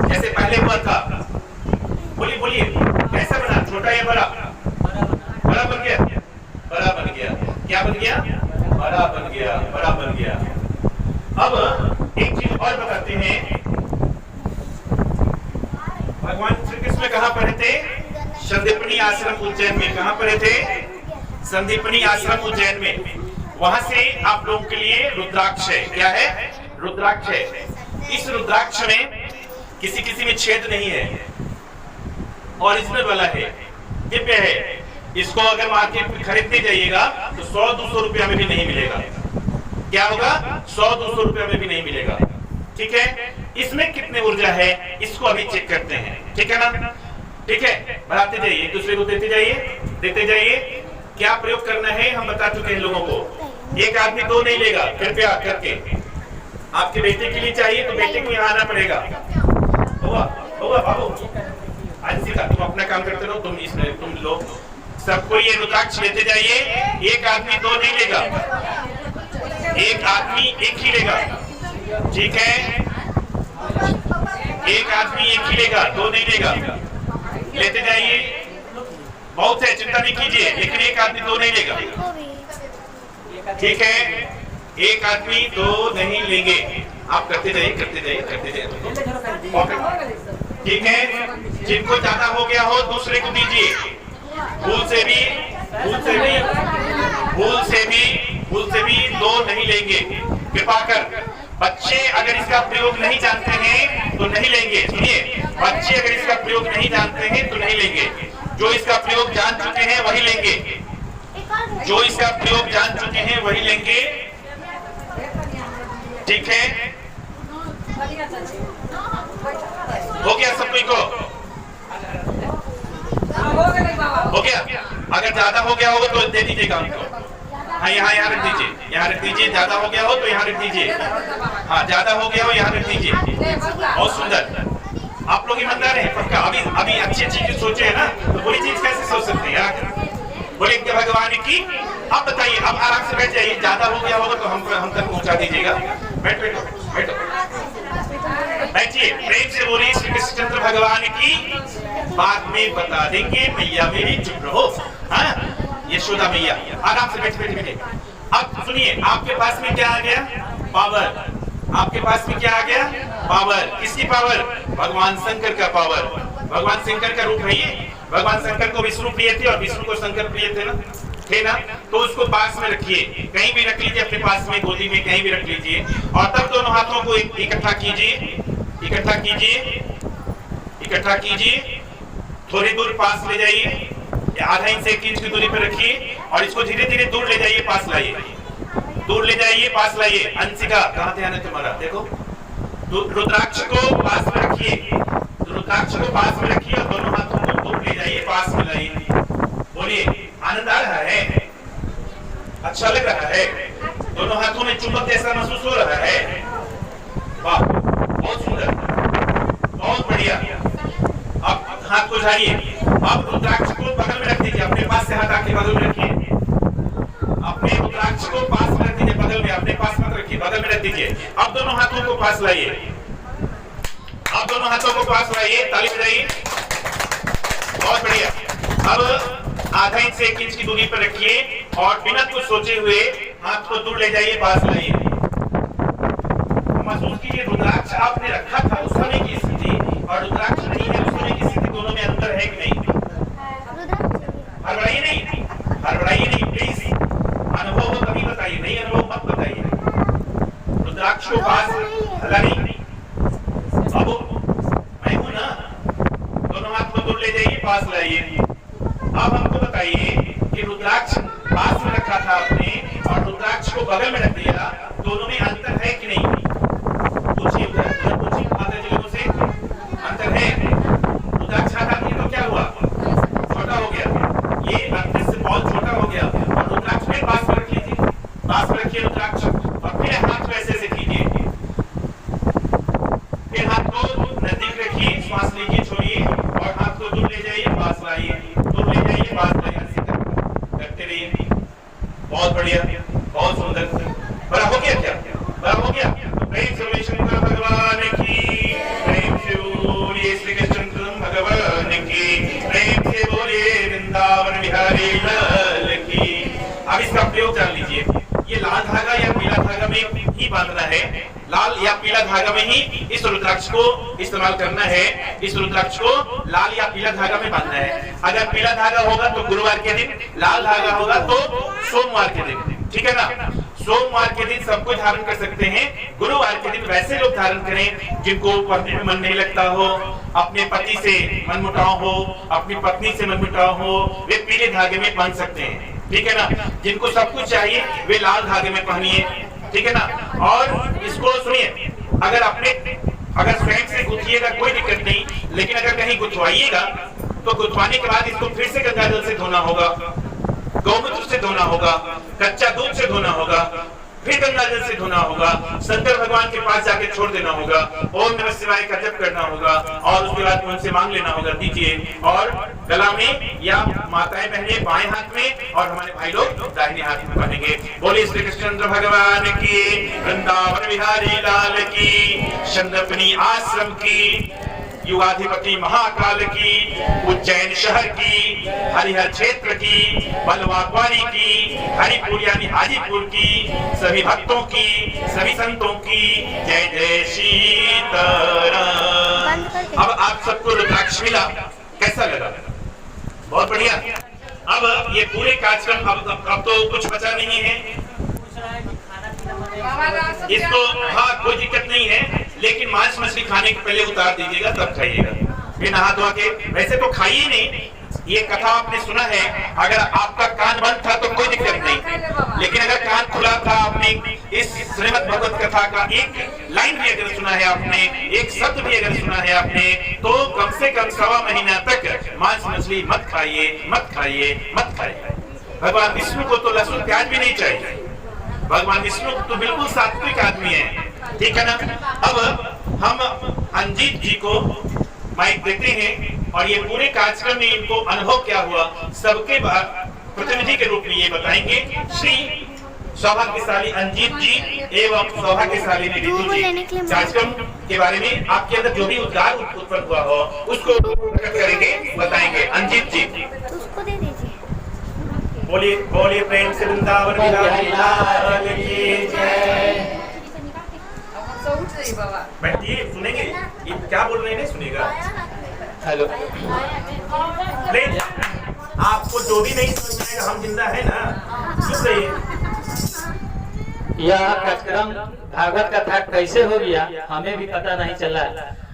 जैसे पहले हुआ था। बोलिए बोलिए, कैसा बना? छोटा या बड़ा? बड़ा बन गया, बड़ा बन गया। क्या बन गया? बड़ा बन गया, बड़ा बन गया। अब एक चीज और बताते हैं, भगवान श्री कृष्ण कहाँ पढ़े थे? संदीपनी आश्रम उज्जैन में। कहाँ पढ़े थे? संदीपनी आश्रम उज्जैन में। वहां से आप लोगों के लिए रुद्राक्ष है। क्या है? रुद्राक्ष है। इस रुद्राक्ष में किसी किसी में छेद नहीं है, ओरिजिनल वाला है, दिव्य है। इसको अगर मार्केट में खरीदने जाइएगा तो 100-200 रुपया में भी नहीं मिलेगा। क्या होगा? 100-200 रुपया में भी नहीं मिलेगा। ठीक है, इसमें कितने ऊर्जा है इसको अभी चेक करते हैं। ठीक है ना? ठीक है, बढ़ाते जाइए, एक दूसरे को देते जाइए, देते जाइए। क्या प्रयोग करना है हम बता चुके हैं लोगों को। एक आदमी 2 नहीं लेगा, कृपया करके। आपके बेटे के लिए चाहिए तो बेटे को यहाँ आना पड़ेगा। हुआ हुआ बाबू, आज सीधा तुम अपना काम करते रहो, तुम लोग सबको ये रुद्राक्ष लेते जाइए। एक आदमी 2 नहीं लेगा, एक आदमी 1 ही लेगा। ठीक है, एक आदमी 1 ही लेगा, 2 नहीं लेगा। लेते जाइए, बहुत है, चिंता नहीं कीजिए, लेकिन एक आदमी 2 नहीं लेगा। ठीक है, एक आदमी 2 नहीं लेंगे। आप करते जाइए, करते जाइए, करते जाइए। ठीक है, जिनको ज्यादा हो गया हो दूसरे को दीजिए। भूल से भी 2 नहीं लेंगे। कृपा कर, बच्चे अगर इसका प्रयोग नहीं जानते हैं तो नहीं लेंगे। सुनिए, बच्चे अगर इसका प्रयोग नहीं जानते हैं तो नहीं लेंगे। जो इसका प्रयोग जान चुके हैं वही लेंगे, जो इसका प्रयोग जान चुके हैं वही लेंगे। ठीक है, हो गया होगा तो दे दीजिएगा हमको। हाँ यहाँ रख दीजिए, यहाँ रख दीजिए। ज्यादा हो गया हो तो यहाँ रख दीजिए। हाँ ज्यादा हो गया हो यहाँ रख दीजिए। बहुत सुंदर, आप लोग ईमानदार हैं पक्का। अभी अच्छी चीज सोचे है ना, तो बुरी चीज कैसे सोच सकते हैं यार। बोले कि भगवान की। अब बताइए, अब आराम से बैठ जाइए। ज्यादा हो गया होगा तो हम तक पहुंचा दीजिएगा। बैठो बैठो बैठिए, प्रेम से बोलिए श्री कृष्णचंद्र भगवान की। बाद में बता देंगे मैया मेरी, चुप रहो। हाँ यशोदा मैया, आराम से बैठे। अब सुनिए, आपके पास में क्या आ गया? पावर। आपके पास में क्या आ गया? पावर। किसकी पावर? भगवान शंकर का पावर। भगवान शंकर का रूप है ये। भगवान शंकर को विष्णु प्रिय थे और विष्णु को शंकर प्रिय थे ना, तो उसको पास में रखिए, कहीं भी रख लीजिए, अपने पास में, गोदी में कहीं भी रख लीजिए। और तब दोनों हाथों को इकट्ठा कीजिए, थोड़ी दूर पास ले जाइए, आधा इंच से 1 इंच की दूरी पर रखिए और इसको धीरे धीरे दूर ले जाइए, पास लाइए, दूर ले जाइए, पास लाइए। अंशिका, कहाँ ध्यान है तुम्हारा? देखो, रुद्राक्ष को पास में रखिए, रुद्राक्ष को पास में रखिए और दोनों हाथों को दूर ले जाइए, पास में लाइए। बोलिए, आनंद आ रहा है? अच्छा लग रहा है? दोनों हाथों में चुंबक जैसा महसूस हो रहा है? वाह, बहुत सुंदर, बहुत बढ़िया। अब हाथ को झाड़िए। अब रुद्राक्ष को बगल में रख दीजिए, अपने पास से हाथ आके बगल में रखिए। अपने रुद्राक्ष को पास में रख दीजिए, बगल में, अपने पास मत रखिए, बगल में रख दीजिए। अब दोनों हाथों को पास लाइए, अब दोनों हाथों को पास लाइए, ताली बजाइए। बहुत बढ़िया। अब आधा इंच से 1 इंच की दूरी पर रखिए और बिना कुछ सोचे हुए हाथ को दूर ले जाइए, पास लाइए। महसूस कीजिए, रुद्राक्ष आपने रखा था उस समय की स्थिति और रुद्राक्ष नहीं है उस समय की स्थिति, दोनों में अंतर है कि नहीं? हड़बड़ाइए नहीं प्लीज। अनुभव हो तभी बताइए, नहीं अनुभव मत बताइए। रुद्राक्ष को पास हला नहीं। अब मैं हूं ना, दोनों हाथ को दूर ले जाइए, पास लाइए। अब हमको बताइए कि रुद्राक्ष पास में रखा था आपने और रुद्राक्ष को बगल में रख दिया, दोनों में अंतर है कि नहीं? पूछिए, उधर पूछिए, आधे जगहों से अंतर है। रुद्राक्ष हटा दिए तो क्या हुआ? छोटा हो गया, ये अंतर से बहुत छोटा हो गया। और रुद्राक्ष में पास में रख लीजिए, पास में रखिए रुद्राक्ष और फिर हाथ को ऐसे से कीजिए, फिर हाथ को नजदीक रखिए, श्वास लीजिए, छोड़िए और हाथ को दूर ले जाइए, पास लाइए, दूर ले जाइए, पास लाइए, करते रहिए। बहुत बढ़िया, बहुत सुंदर। बड़ा हो गया क्या? बड़ा हो गया? प्रेम से शंकर भगवान की, प्रेम से बोलिए श्री कृष्ण भगवान की, प्रेम से बोलिए वृंदावन बिहारी लाल की। अब इसका प्रयोग जान लीजिए, ये लाल धागा या पीला धागा में ही बांधना है, लाल या पीला धागा में ही इस रुद्राक्ष को इस्तेमाल करना है। इस रुद्राक्ष को लाल या पीला धागा में बांधना है। अगर पीला धागा होगा तो गुरुवार के दिन, लाल धागा होगा तो सोमवार के दिन, ठीक है ना? सोमवार के दिन सब कुछ धारण कर सकते हैं, गुरुवार के दिन वैसे लोग धारण करें जिनको पढ़ने में मन नहीं लगता हो, अपने पति से मनमुटाव हो, अपनी पत्नी से मनमुटाव हो, वे पीले धागे में बांध सकते हैं, ठीक है ना? जिनको सब कुछ चाहिए वे लाल धागे में पहनिए, ठीक है ना? और इसको सुनिए, अगर स्वयं से गुथिएगा कोई दिक्कत नहीं, लेकिन अगर कहीं गुथवाइएगा तो गुथवाने के बाद इसको फिर से गंगा जल से धोना होगा, गौमूत्र से धोना होगा, कच्चा दूध से धोना होगा, फिर गंगा जल से धोना होगा, शंकर भगवान के पास जाके छोड़ देना होगा, ओम नमः शिवाय का जप करना होगा और उसके बाद उनसे मांग लेना होगा, दीजिए। और गला में या माताएं पहने बाएं हाथ में और हमारे भाई लोग दाहिने हाथ में पहनेंगे। बोलिए श्री कृष्ण भगवान की, वृंदावन बिहारी लाल की, संदर्पणी आश्रम की, युगाधिपति महाकाल की, उज्जैन शहर की, हरिहर क्षेत्र की, बलवाकुआरी की, हरिपुर यानी हाजीपुर की, सभी भक्तों की, सभी संतों की जय जय सीताराम। अब आप सबको रुद्राक्ष मिला, कैसा लगा? बहुत बढ़िया। अब ये पूरे कार्यक्रम अब तो कुछ बचा नहीं है इसको, हाँ कोई दिक्कत नहीं है, लेकिन मांस मछली खाने के पहले उतार दीजिएगा तब खाइएगा, फिर नहा धोआ के। वैसे तो खाइए नहीं, ये कथा आपने सुना है, अगर आपका कान बंद था तो कोई दिक्कत नहीं, लेकिन अगर कान खुला था, आपने इस श्रीमद् भगवत कथा का एक लाइन भी अगर सुना है आपने, एक शब्द भी अगर सुना है आपने, तो कम से कम 1.25 महीना तक मांस मछली मत खाइए, मत खाइए, मत खाइए। भगवान विष्णु को तो लहसुन प्याज भी नहीं चाहिए। भगवान विष्णु तो बिल्कुल सात्विक आदमी है, ठीक है ना। अब हम अंजीत जी को माइक देते हैं और ये पूरे कार्यक्रम में इनको अनुभव क्या हुआ सबके प्रतिनिधि के रूप में ये बताएंगे। श्री सौभाग्यशाली अंजीत जी एवं सौभाग्यशाली रितु जी कार्यक्रम के बारे में आपके अंदर जो भी उद्गार उत्पन्न हुआ हो उसको प्रकट करेंगे, बताएंगे। अंजीत जी उसको दे दीजिए। बोलिए बोलिए प्रेम से वृंदावन बिहारी लाल की जय। बैठिए, सुनेंगे ये क्या बोल रहे हैं, सुनेगा। हेलो, प्लीज आपको जो भी नहीं समझ में आएगा, हम जिंदा है ना, सुन रही है। यह कार्यक्रम भागवत कथा कैसे हो गया हमें भी पता नहीं चला।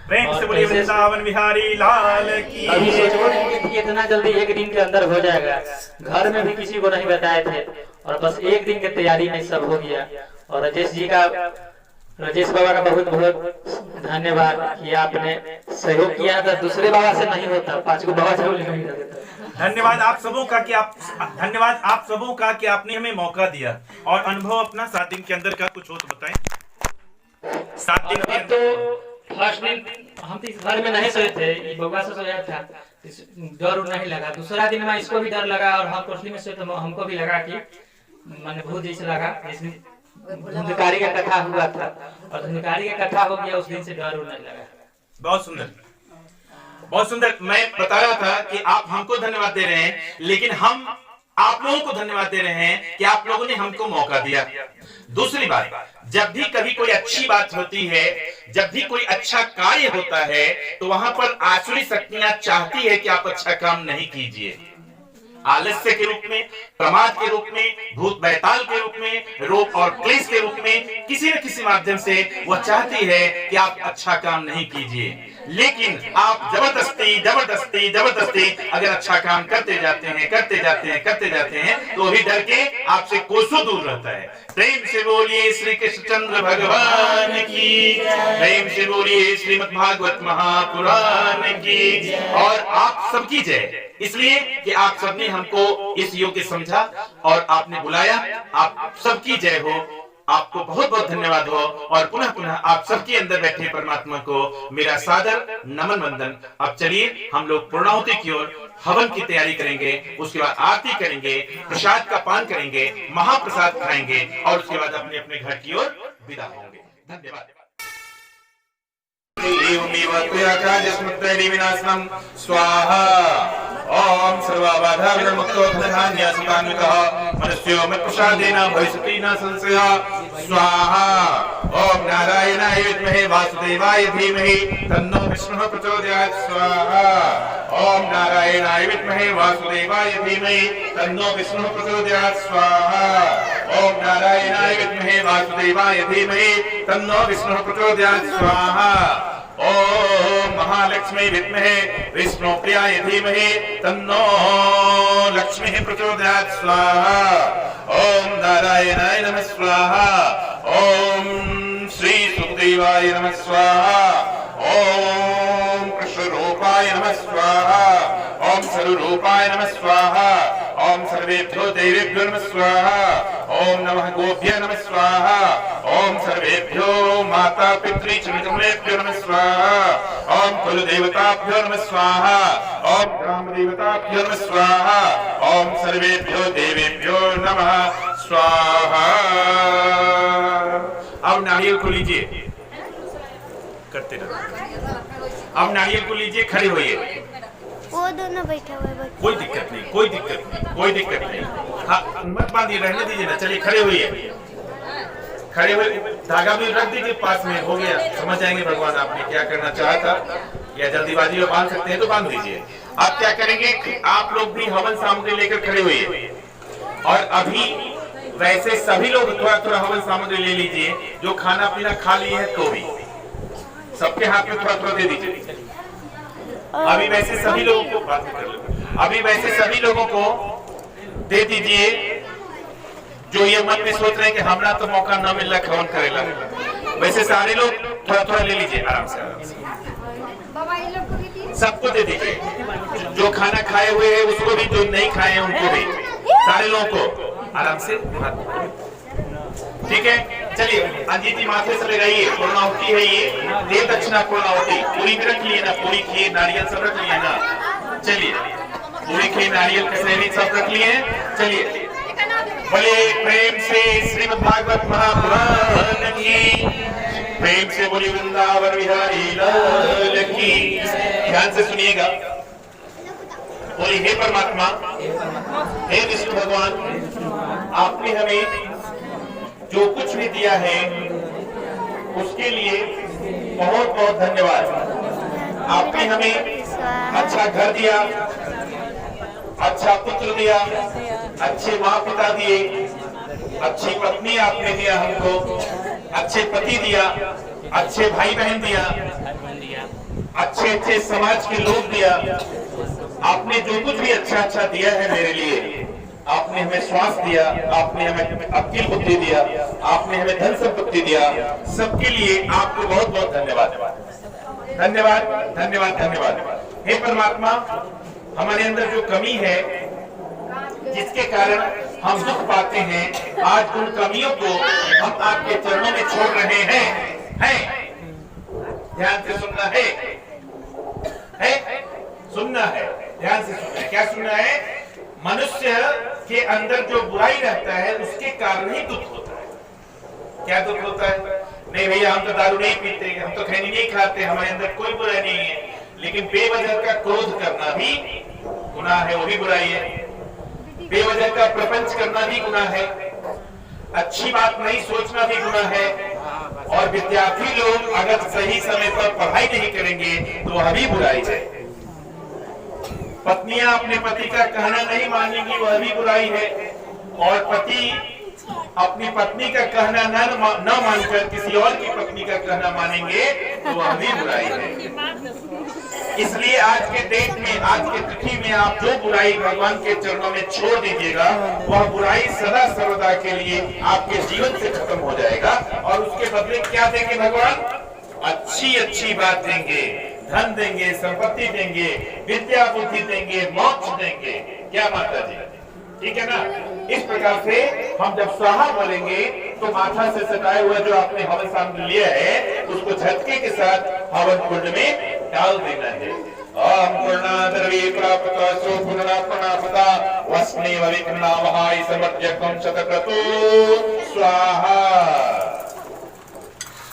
प्रेम से बोलिए वृंदावन बिहारी लाल की। अभी सोचो नहीं कि इतना जल्दी एक दिन के अंदर हो जाएगा, घर में भी किसी को नहीं बताए थे और बस एक दिन की तैयारी में सब हो गया। और राजेश बाबा का बहुत बहुत धन्यवाद कि आपने सहयोग किया था, दूसरे बाबा से नहीं होता, 5 को बाबा जरूर नहीं देता। धन्यवाद आप सबों का कि आपने हमें मौका दिया और अनुभव अपना 7 दिन के अंदर का कुछ हो तो बताएं। 7 दिन के तो फर्स्ट दिन हम तो इस घर में नहीं सोए थे, ये बउआ से सोया था, डर नहीं लगा। दूसरा दिन में इसको भी डर लगा और हम कोठली में सोए तो हमको भी लगा कि मन भूत जैसे लगा। इसलिए धुंधकारी का कथा हुआ था और धुंधकारी का कथा हो गया, उस दिन से डर नहीं लगा। बहुत सुंदर, बहुत सुंदर। मैं बता रहा था कि आप हमको धन्यवाद दे रहे हैं, लेकिन हम आप लोगों को धन्यवाद दे रहे हैं कि आप लोगों ने हमको मौका दिया। दूसरी बात, जब भी कभी कोई अच्छी बात होती है, जब भी कोई अच्छा कार्य होता है, तो वहां पर आसुरी शक्तियां चाहती है कि आप अच्छा काम नहीं कीजिए। आलस्य के रूप में, प्रमाद के रूप में, भूत बैताल के रूप में, रोग और क्लेश के रूप में, किसी न किसी माध्यम से वह चाहती है कि आप अच्छा काम नहीं कीजिए। लेकिन आप जबरदस्ती अगर अच्छा काम करते जाते हैं तो भी डर के आपसे कोसों दूर रहता है। प्रेम से बोलिए श्री कृष्णचंद्र भगवान की, प्रेम से बोलिए श्रीमद् भागवत महापुराण की, और आप सबकी जय। इसलिए कि आप सबने हमको इस योग्य समझा और आपने बुलाया, आप सबकी जय हो। आपको बहुत बहुत धन्यवाद हो और पुनः पुनः आप सबके अंदर बैठे परमात्मा को मेरा सादर नमन वंदन। अब चलिए हम लोग पूर्णाहुति की ओर हवन की तैयारी करेंगे, उसके बाद आरती करेंगे, प्रसाद का पान करेंगे, महाप्रसाद खाएंगे और उसके बाद अपने अपने घर की ओर विदा होंगे। धन्यवाद। स्वाहा। ओम सर्वबाधा विमुक्तो धनान्य सुतान्वितः मनुष्यो मत् प्रसादेन भविष्यति न संशयः। स्वाहा। ओम नारायणाय विद्महे वासुदेवाय धीमहि तन्नो विष्णुः प्रचोदयात्। स्वाहा। ओम नारायणाय विद्महे वासुदेवाय धीमहि तन्नो विष्णुः प्रचोदयात्। स्वाहा। ओम नारायणाय विद्महे वासुदेवाय धीमहि तन्नो विष्णुः प्रचोदयात्। स्वाहा। ओम महालक्ष्मी विद्महे विष्णु प्रियाय धीमहि तन्नो लक्ष्मीः प्रचोदयात्। स्वाहा। ओम नारायणाय नमः। स्वाहा। ओम श्री सुखदेवाय नमः। स्वाहा। ओम कृष्णरूपाय नमः। स्वाहा। ओम सर्वरूपाय नमः। स्वाहा। ओम सर्वेभ्यो देवेभ्यो नमः। स्वाहा। ओम नमः गोभ्यो नमः। स्वाहा। ओम सर्वेभ्यो माता पितृचरणकमलेभ्यो नमः। स्वाहा। ओम कुलदेवताभ्यो नमः। स्वाहा। ओम ग्रामदेवताभ्यो नमः। स्वाहा। ओम सर्वेभ्यो देवेभ्यो नमः। स्वाहा। अब नारियल को लीजिए, करते रहो। अब नारियल को लीजिए, खड़े होइए। वो दोनों बैठा हुआ है। कोई दिक्कत नहीं। हाँ, मत बांधिए, रहने दीजिए ना। चलिए खड़े हुए, धागा भी रख दीजिए पास में, हो गया। समझ जाएंगे भगवान आपने क्या करना चाहा था, या जल्दीबाजी में बांध सकते हैं तो बांध दीजिए। आप क्या करेंगे, आप लोग भी हवन सामग्री लेकर खड़े हुए और अभी वैसे सभी लोग थोड़ा थोड़ा हवन सामग्री ले लीजिए। जो खाना पीना खा लिए है तो भी सबके हाथ में थोड़ा थोड़ा दे दीजिए। अभी वैसे सभी लोगों को दे दीजिए जो ये मन में सोच रहे हैं कि हमरा तो मौका न मिल रहा हवन करेला। वैसे सारे लोग थोड़ा थोड़ा ले लीजिए, आराम से सबको दे दीजिए। जो खाना खाए हुए हैं उसको भी, जो नहीं खाए हैं उनको भी। सारे लोगों को आराम से हाथ मिलाइए। ठीक है, चलिए अंजीति माथे से लगाइए, पूर्णाहुति है ये, दे दक्षिणा पूर्णाहुति। पूरी भी रख लिए ना, पूरी खीर नारियल सब रख लिए ना। चलिए पूरी खीर नारियल कसैली सब रख लिए हैं। चलिए बोले प्रेम से श्रीमद् भागवत महापुराण की, प्रेम से बोली वृंदावन बिहारी लाल की। ध्यान से सुनिएगा, बोली हे परमात्मा, हे विष्णु भगवान, आपने हमें जो कुछ भी दिया है उसके लिए बहुत बहुत धन्यवाद। आपने हमें अच्छा घर दिया, अच्छा पुत्र दिया, अच्छे माँ पिता दिए, अच्छी पत्नी आपने दिया हमको, अच्छे पति दिया, अच्छे भाई बहन दिया, अच्छे अच्छे समाज के लोग दिया। आपने जो कुछ भी अच्छा अच्छा दिया है मेरे लिए, आपने हमें श्वास दिया, आपने हमें अक्ल बुद्धि दिया, आपने हमें धन संपत्ति दिया, सबके लिए आपको बहुत बहुत धन्यवाद। धन्यवाद धन्यवाद धन्यवाद। हे परमात्मा, हमारे अंदर जो कमी है जिसके कारण हम दुख पाते हैं, आज उन कमियों को हम आपके चरणों में छोड़ रहे हैं। ध्यान से सुनना है, सुनना है, ध्यान से सुनना है। क्या सुनना है? मनुष्य के अंदर जो बुराई रहता है उसके कारण ही दुख होता है। क्या दुख होता है? नहीं भैया, हम तो दारू नहीं पीते, हम तो खैनी नहीं खाते, हमारे अंदर कोई बुराई नहीं है, लेकिन बेवजह का क्रोध करना भी गुनाह है, वो भी बुराई है। बेवजह का प्रपंच करना भी गुनाह है, अच्छी बात नहीं सोचना भी गुनाह है। और विद्यार्थी लोग अगर सही समय पर पढ़ाई नहीं करेंगे तो वह भी बुराई है। पत्नियां अपने पति का कहना नहीं मानेंगी, वह भी बुराई है। और पति अपनी पत्नी का कहना न मानकर किसी और की पत्नी का कहना मानेंगे तो वह भी बुराई है। इसलिए आज के डेट में, आज के तिथि में आप जो बुराई भगवान के चरणों में छोड़ दीजिएगा, वह बुराई सदा सर्वदा के लिए आपके जीवन से खत्म हो जाएगा। और उसके बदले क्या देंगे भगवान? अच्छी अच्छी बात देंगे, धन देंगे, संपत्ति देंगे, विद्या बुद्धि देंगे, मोक्ष देंगे। क्या माता जी, ठीक है ना? इस प्रकार से हम जब स्वाहा बोलेंगे तो माथा से सटाए हुआ जो आपने हवन सामग्री लिया है उसको झटके के साथ हवन कुंड में डाल देना है। ओम पूर्णाद्रवी प्राप्त सो पुनरात्मनापता वस्मेव विघ्नावहाय समर्प्यकं शतक्रतु स्वाहा।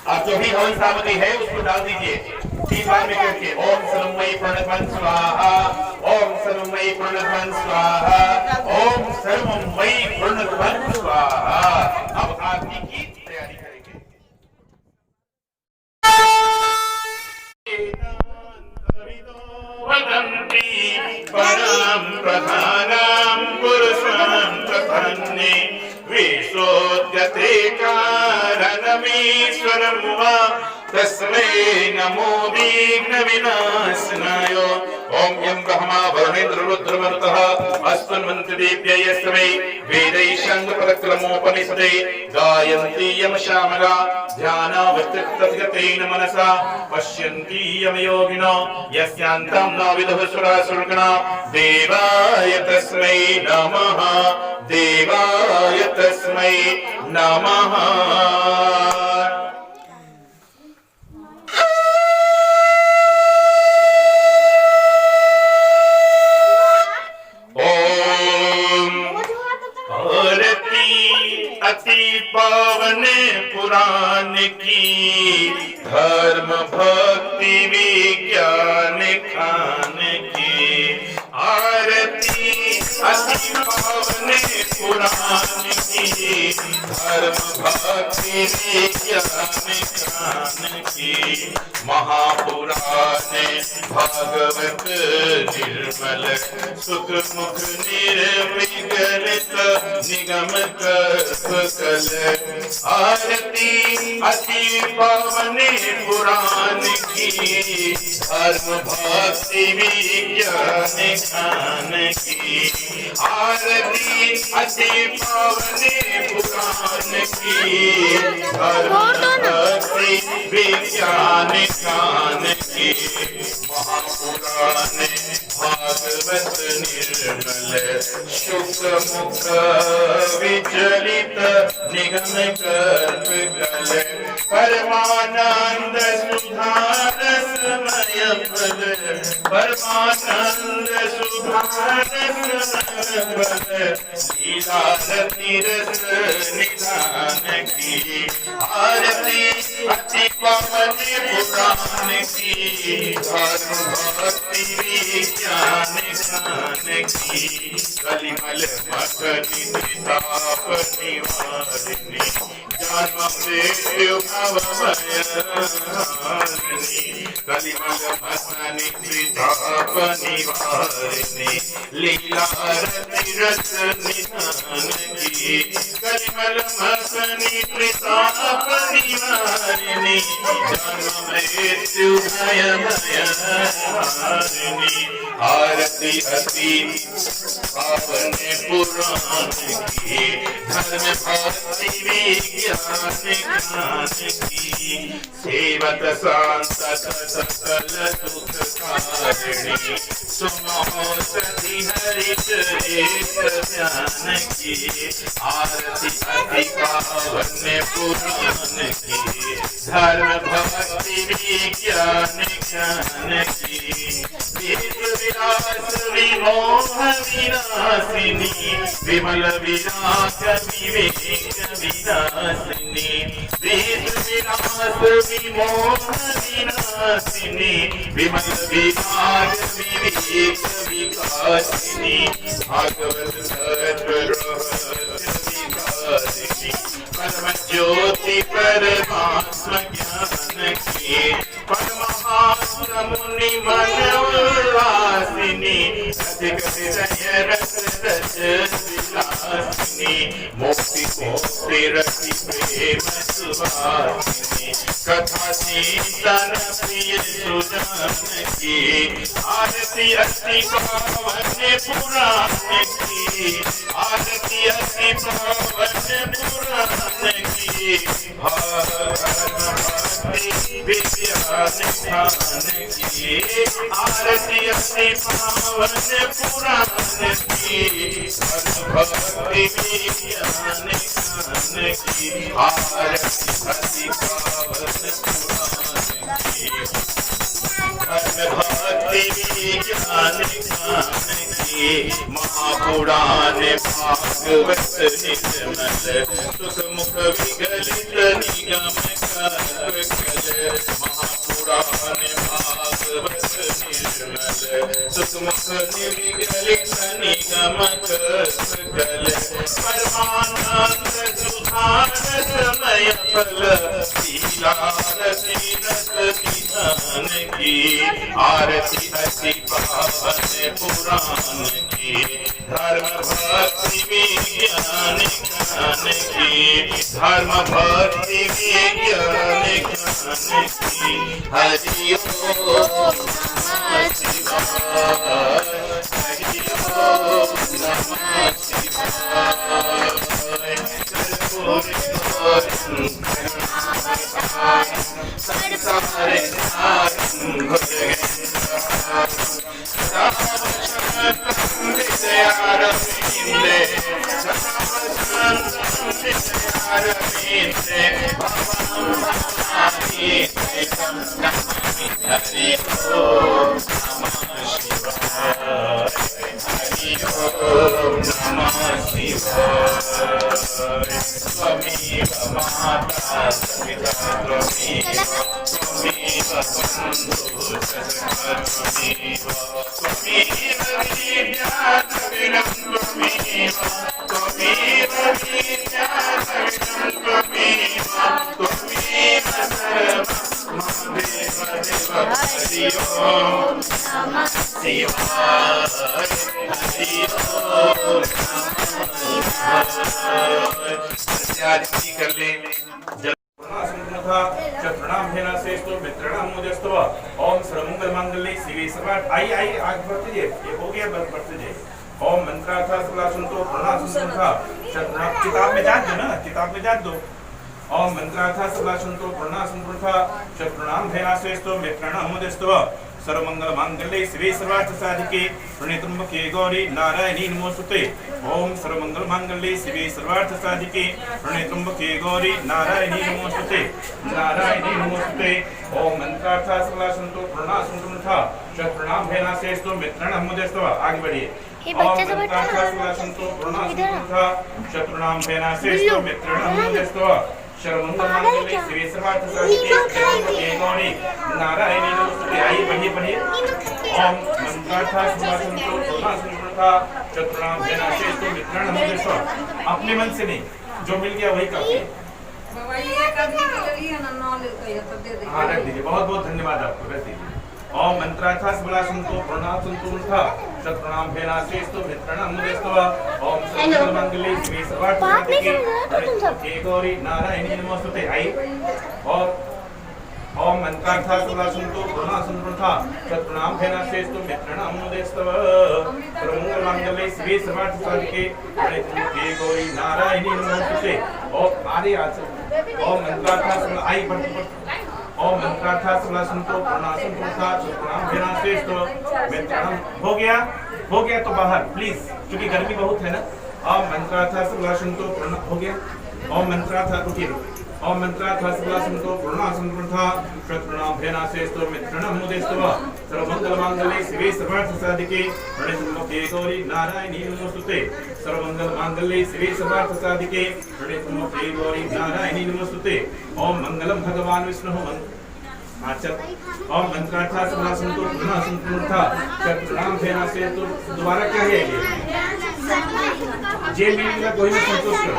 आप जो भी हवन सामग्री है उसको डाल दीजिए 3 बार में करके। ओम सर्वमयी प्रणतमन स्वाहा, ओम सर्वमयी प्रणतमन स्वाहा, ओम सर्वमयी प्रणतमन स्वाहा। अब आरती की तैयारी करेंगे। वदन्ति परम प्रधानम पुरुषं प्रपन्ने विशोद्यते कारणमीश्वरं वा तस्मै नमो विघ्न विनाशनाय। ओम यं ब्रह्मा वरुणेन्द्र रुद्रमरुतः अस्मन्वन्ति देव्यै यस्मै वेदैः शङ्खपदक्रमोपनिषदे गायन्ति यं श्यामला ध्यानावस्थितगतेन मनसा पश्यन्ति यं योगिनो यस्यान्तं न विदुः सुरासुरगणा। देवाय तस्मै नमः, देवाय तस्मै नमः। अति पावन पुराण की, धर्म भक्ति विज्ञान खान की आरती। अति पावन पुराण की, धर्म भक्ति विज्ञान खान की महापुराण भागवत निर्मल सुख मुख निर्विगलित निगम कल। आरती अति पावन पुराण की, धर्म भक्ति विज्ञान खान की आरती। अति पावन पुराण की, धर्म भक्ति विज्ञान खान की महापुराण भागवत निर्मल शुक मुख विचलित निगम कल्प कल परमानंद सुधारसमय फल परमानंद सुधारसमय फल लीला रति रस निधान की आरती अति पावन पुराण की धर्म भक्ति विज्ञान ज्ञान की कलिमल मखनी त्रिताप निवारिणी जन्म मृत्यु भव भयहारिणी कलिमल मखनी त्रिताप निवारिणी लीला रति रस निधान की कलिमल मखनी त्रिताप निवारिणी जन्म मृत्यु भय भयहारिणी आरती अति पावन पुराण की धर्म भक्ति विज्ञान ज्ञान की सेवत शांत सकल दुख कारिणी सुनो सती हरि चरित ध्यान की आरती अति पावन पुराण की धर्म भक्ति विज्ञान ज्ञान की वेद विलास विमोह विनाशिनी विमल विराग विवेक विनाशिनी वेद विलास विमोह विनाशिनी विमल विराग विवेक विकासिनी भागवत तत्व रहस्य विकासिनी परम ज्योति परमात्मा ज्ञान की परमहंस मुनि मन उल्लासिनी अधिक हृदय रस रस विलासिनी मोक्ति मोक्ति रति प्रेम सुभाषिनी कथा शीतन प्रिय सुजान की आरती अति पावन पुराण की आरती अति पावन पुराण की भक्ति विज्ञान ध्यान की आरती अति पावन पुराण की भक्ति विज्ञान ज्ञान की आरती अति पावन पुराण की भक्ति विज्ञान ज्ञान की महापुराण भागवत निर्मल सुख मुख विगलित निगम कल्प कल महापुराण भागवत निर्मल सुख मुख विगलित निगम कल्प कल परमानंद सुधारसमय फल लीला रति रस निधान की आरती अति पावन पुराण की धर्म भक्ति विज्ञान ज्ञान की धर्म भक्ति विज्ञान ज्ञान की हरि ओम नमः शिवाय हरि ओम नमः शिवाय कर्पूर संसारे कर ले ओम सर्वमंगल मांगल्ये शिवे सर्वार्थ आई आग बढ़ते ये हो गया बस बढ़ते जाए ओम मंत्रा था सला सुन तो प्रणाम सुन था किताब में जान दो ना किताब में जान दो ओम मंत्रा था सला सुन तो प्रणाम सुन था प्रणाम धेना श्रेष्ठो मित्रणाम मुदेस्तो सर्वमंगल मांगल्ये शिवे सर्वार्थ साधिके शरण्ये त्र्यंबके गौरी नारायणी नमोस्तुते। ओम सर्वमंगल मांगल्ये शिवे सर्वार्थ साधिके शरण्ये त्र्यंबके गौरी नारायणी नमोस्तुते। नारायणी नमोस्तुते। ओम मंत्रार्था सकला संतो प्रणा संतुथा शत्रणाम भेनासेस्तु मित्राणाम मुदेस्तव। आगे बढ़िए। ये बच्चा तो बैठा है शत्रुनाम भेनासेस्तु मित्राणाम मुदेस्तव। सर्वमंगल मांगल्ये शिवे सर्वार्थ साधिके शरण्ये गौरी नारायणी नमोस्तुते। आइए बढ़िए बढ़िए। ओम मंत्रार्था सकला संतो प्रणा संतुथा शत्रुनाम भेनासेस्तु मित्राणाम मुदेस्तव। अपने मन से नहीं, जो मिल गया वही काफी है। हाँ रख दीजिए। बहुत बहुत धन्यवाद आपको, रख दीजिए। ओम मंत्रार्था सकला संतो प्रणा संतुथा शत्रुनाम भेनासेस्तु मित्राणाम मुदेस्तव। ओम सर्वमंगल मांगल्ये शिवे सर्वार्थ साधिके गौरी नारायणी नमोस्तुते। आई और ओम मंत्रार्था सकला संतो प्रणा संतुथा शत्रुनाम भेनासेस्तु मित्राणाम मुदेस्तव। सर्वमंगल मांगल्ये शिवे सर्वार्थ साधिके गौरी नारायणी नमोस्तुते। और आगे आज ओम मंत्रार्था सकला आई ओम मंत्रार्था सकला संतो प्रणा संतुथा शत्रुनाम भेनासेस्तु मित्राणाम। हो गया तो बाहर प्लीज, क्योंकि गर्मी बहुत है ना। ओम मंत्रार्था सकला संतो प्रणा हो गया। ओम मंत्रार्था रुकिए। ओम मंत्रार्था सकला संतो प्रणा संतुथा शत्रुनाम भेनासेस्तु मित्राणाम मुदेस्तव। सर्वमंगल मांगल्ये शिवे सर्वार्थ साधिके शरण्ये त्र्यंबके गौरी नारायणी नमोस्तुते। सर्वमंगल मांगल्ये शिवे सर्वार्थ साधिके शरण्ये त्र्यंबके गौरी नारायणी नमोस्तुते। ओम मंगलम भगवान विष्णु ओम मंत्रार्था सकला संतो प्रणा संतुथा शत्रुनाम भेनासेस्तु। दोबारा क्या है ये मिलेगा कोई ना संतुष्ट करो।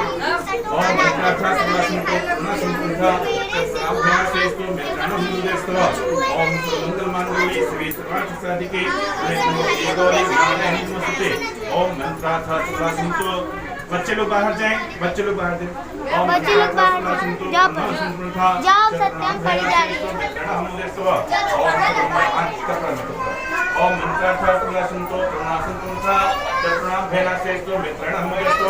ओम मंत्रार्था सकला संतो प्रणा संतुथा शत्रुनाम भेनासेस्तु मित्राणाम मुदेस्तव। ओम सर्वमंगल मांगल्ये शिवे सर्वार्थ साधिके शरण्ये त्र्यंबके गौरी नारायणी नमोस्तुते। ओम मंत्रार्था सकला संतो। बच्चे लोग बाहर जाएं, बच्चे लोग बाहर जाएं। ओम बच्चे लोग बाहर जाओ, जाओ सत्यम पड़ी जा रही है। ओम मंत्रार्था सकला संतो प्रणा संतुथा शत्रुनाम भेनासेस्तु मित्राणाम मुदेस्तव।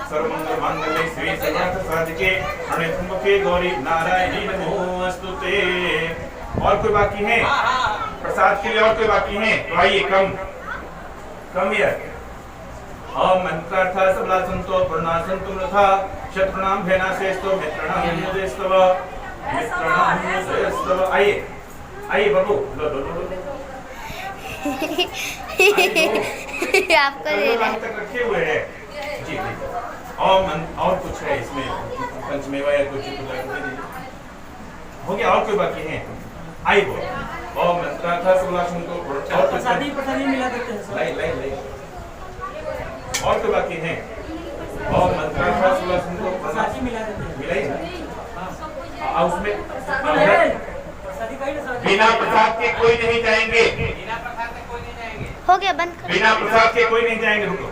सर्वमंगल मांगल्ये शिवे सर्वार्थ साधिके शरण्ये त्र्यंबके गौरी नारायणी नमोस्तुते। और कोई बाकी है प्रसाद के लिए? और कोई बाकी है तो आइए, कम यार। ओम मंत्रार्था सकला संतो प्रणा संतुथा शत्रुनाम भेनासेस्तु मित्राणाम मुदेस्तव। मित्राणाम मुदेस्तव। आइए बाबू, लो लो लो आपको दे रहा है। तक रखे हुए हैं जी। और कुछ है इसमें पंचमेवा या कुछ हो गया? और कोई बाकी है? आई बोल। ओम मंत्रार्था सकला संतो और प्रसादी मिला देते हैं। लाई और तो बाकी हैं। और मंत्रार्था सकला संतो प्रसादी मिला देते हैं। मिलाई ना उसमें बिना प्रसाद के कोई नहीं जाएंगे। हो गया, बंद कर। बिना प्रसाद के कोई नहीं जाएंगे। रुको।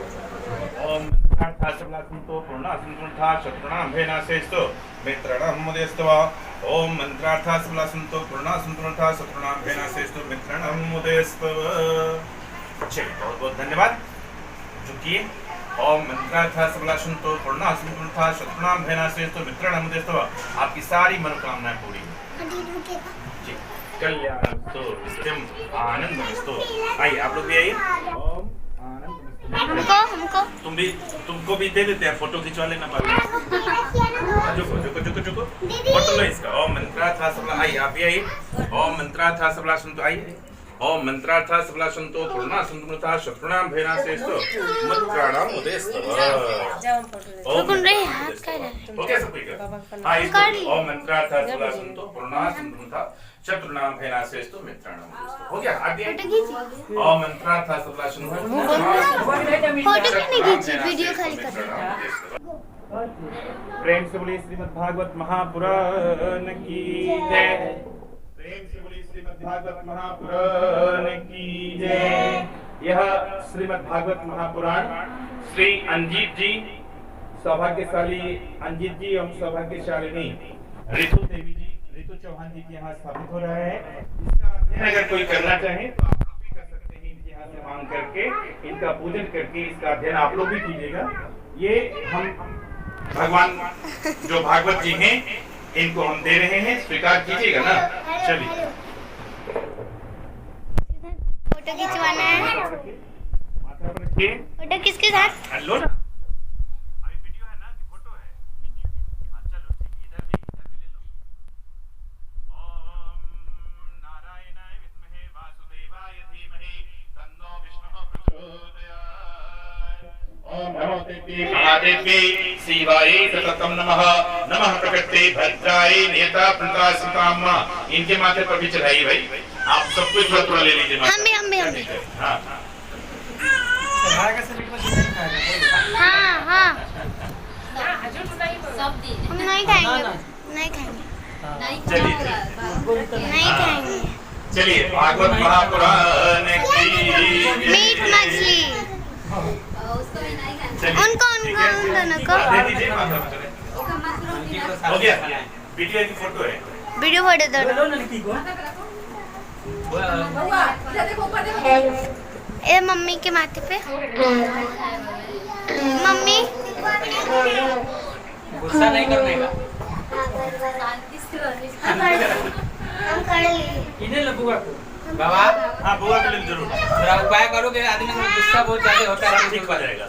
ओम मंत्रार्था सकला संतो प्रणा संतुथा शत्रुनाम भेनासेस्तु मित्राणाम मुदेस्तव। ओम मंत्रार्था सकला संतो प्रणा संतुथा शत्रुनाम भेनासेस्तु मित्राणाम मुदेस्तव। चलिए, बहुत बहुत धन्यवाद। झुकिए। ओम मंत्रार्था सकला संतो प्रणा संतुथा शत्रुनाम भेनासेस्तु मित्राणाम मुदेस्तव। आपकी सारी मनोकामनाएं पूरी हो जी। कल्याणमस्तु नित्यम आनंदमस्तु। आइए आप लोग भी आइए। ओम आनंदमस्तु। हमको तुमको भी दे देते हैं, फोटो खिंचवा लेना बाद में। जुको फोटो लो इसका। ओम मंत्रार्था सकला। आइए आप भी आइए। ओम मंत्रार्था सकला संतो। आइए। ओम मंत्रार्था सकला संतो प्रणा संतुथा शत्रुनाम भेनासेस्तु मित्राणाम मुदेस्तव। रुकन रे, हाथ कर रहे। ओके सब ठीक है। ओम मंत्रार्था सकला संतो प्रणा संतुथा शत्रुनाम भेनासेस्तु मित्राणाम मुदेस्तव। हो गया? आगे। ओम मंत्रार्था सकला संतो फोटो क्यों नहीं खींची? वीडियो खाली कर। प्रेम से बोलिए श्रीमद् भागवत महापुराण की जय। प्रेम से बोलिए श्रीमद् भागवत महापुराण की जय। यह श्रीमद् भागवत महापुराण श्री अंजित जी, सौभाग्यशाली अंजित जी एवं सौभाग्यशालिनी ऋतु देवी जी, ऋतु चौहान जी के यहाँ स्थापित हो रहा है। इसका अध्ययन अगर कोई करना चाहे तो आप लोग भी कर सकते हैं। इनके यहाँ से मांग करके, इनका पूजन करके इसका अध्ययन आप लोग भी कीजिएगा। ये हम भगवान जो भागवत जी हैं इनको हम दे रहे हैं, स्वीकार कीजिएगा ना। चलिए फोटो खिंचवाना है। माथा पर रखिए। फोटो किसके साथ? लो ना, अभी वीडियो है ना कि फोटो है? हाँ चलो ठीक, इधर भी ले लो। ओम नारायणाय विद्महे वासुदेवाय धीमहि तन्नो विष्णुः प्रचोदयात्। ओम नमो देवी महादेवी शिवाय सततम नमः। नमः प्रकृते भद्राय नेता प्रणता सीताम्मा। इनके माथे पर भी चढ़ाइए भाई, आप सब कुछ थोड़ा ले लीजिए। हम भी हाँ हाँ हम नहीं खाएंगे, नहीं खाएंगे, चलिए नहीं खाएंगे। चलिए भागवत महापुराण की मीट मछली उनको उन दोनों को दे दीजिए, माथा पर चढ़े। हो गया, वीडियो की फोटो है। वीडियो फोटो दोनों। ए मम्मी के माथे पे, मम्मी गुस्सा नहीं करने का। हम कर लिए। इन्हें लगूगा बाबा। हाँ बुआ के लिए जरूर थोड़ा उपाय करो कि आदमी को गुस्सा बहुत ज्यादा होता है। ठीक हो जाएगा।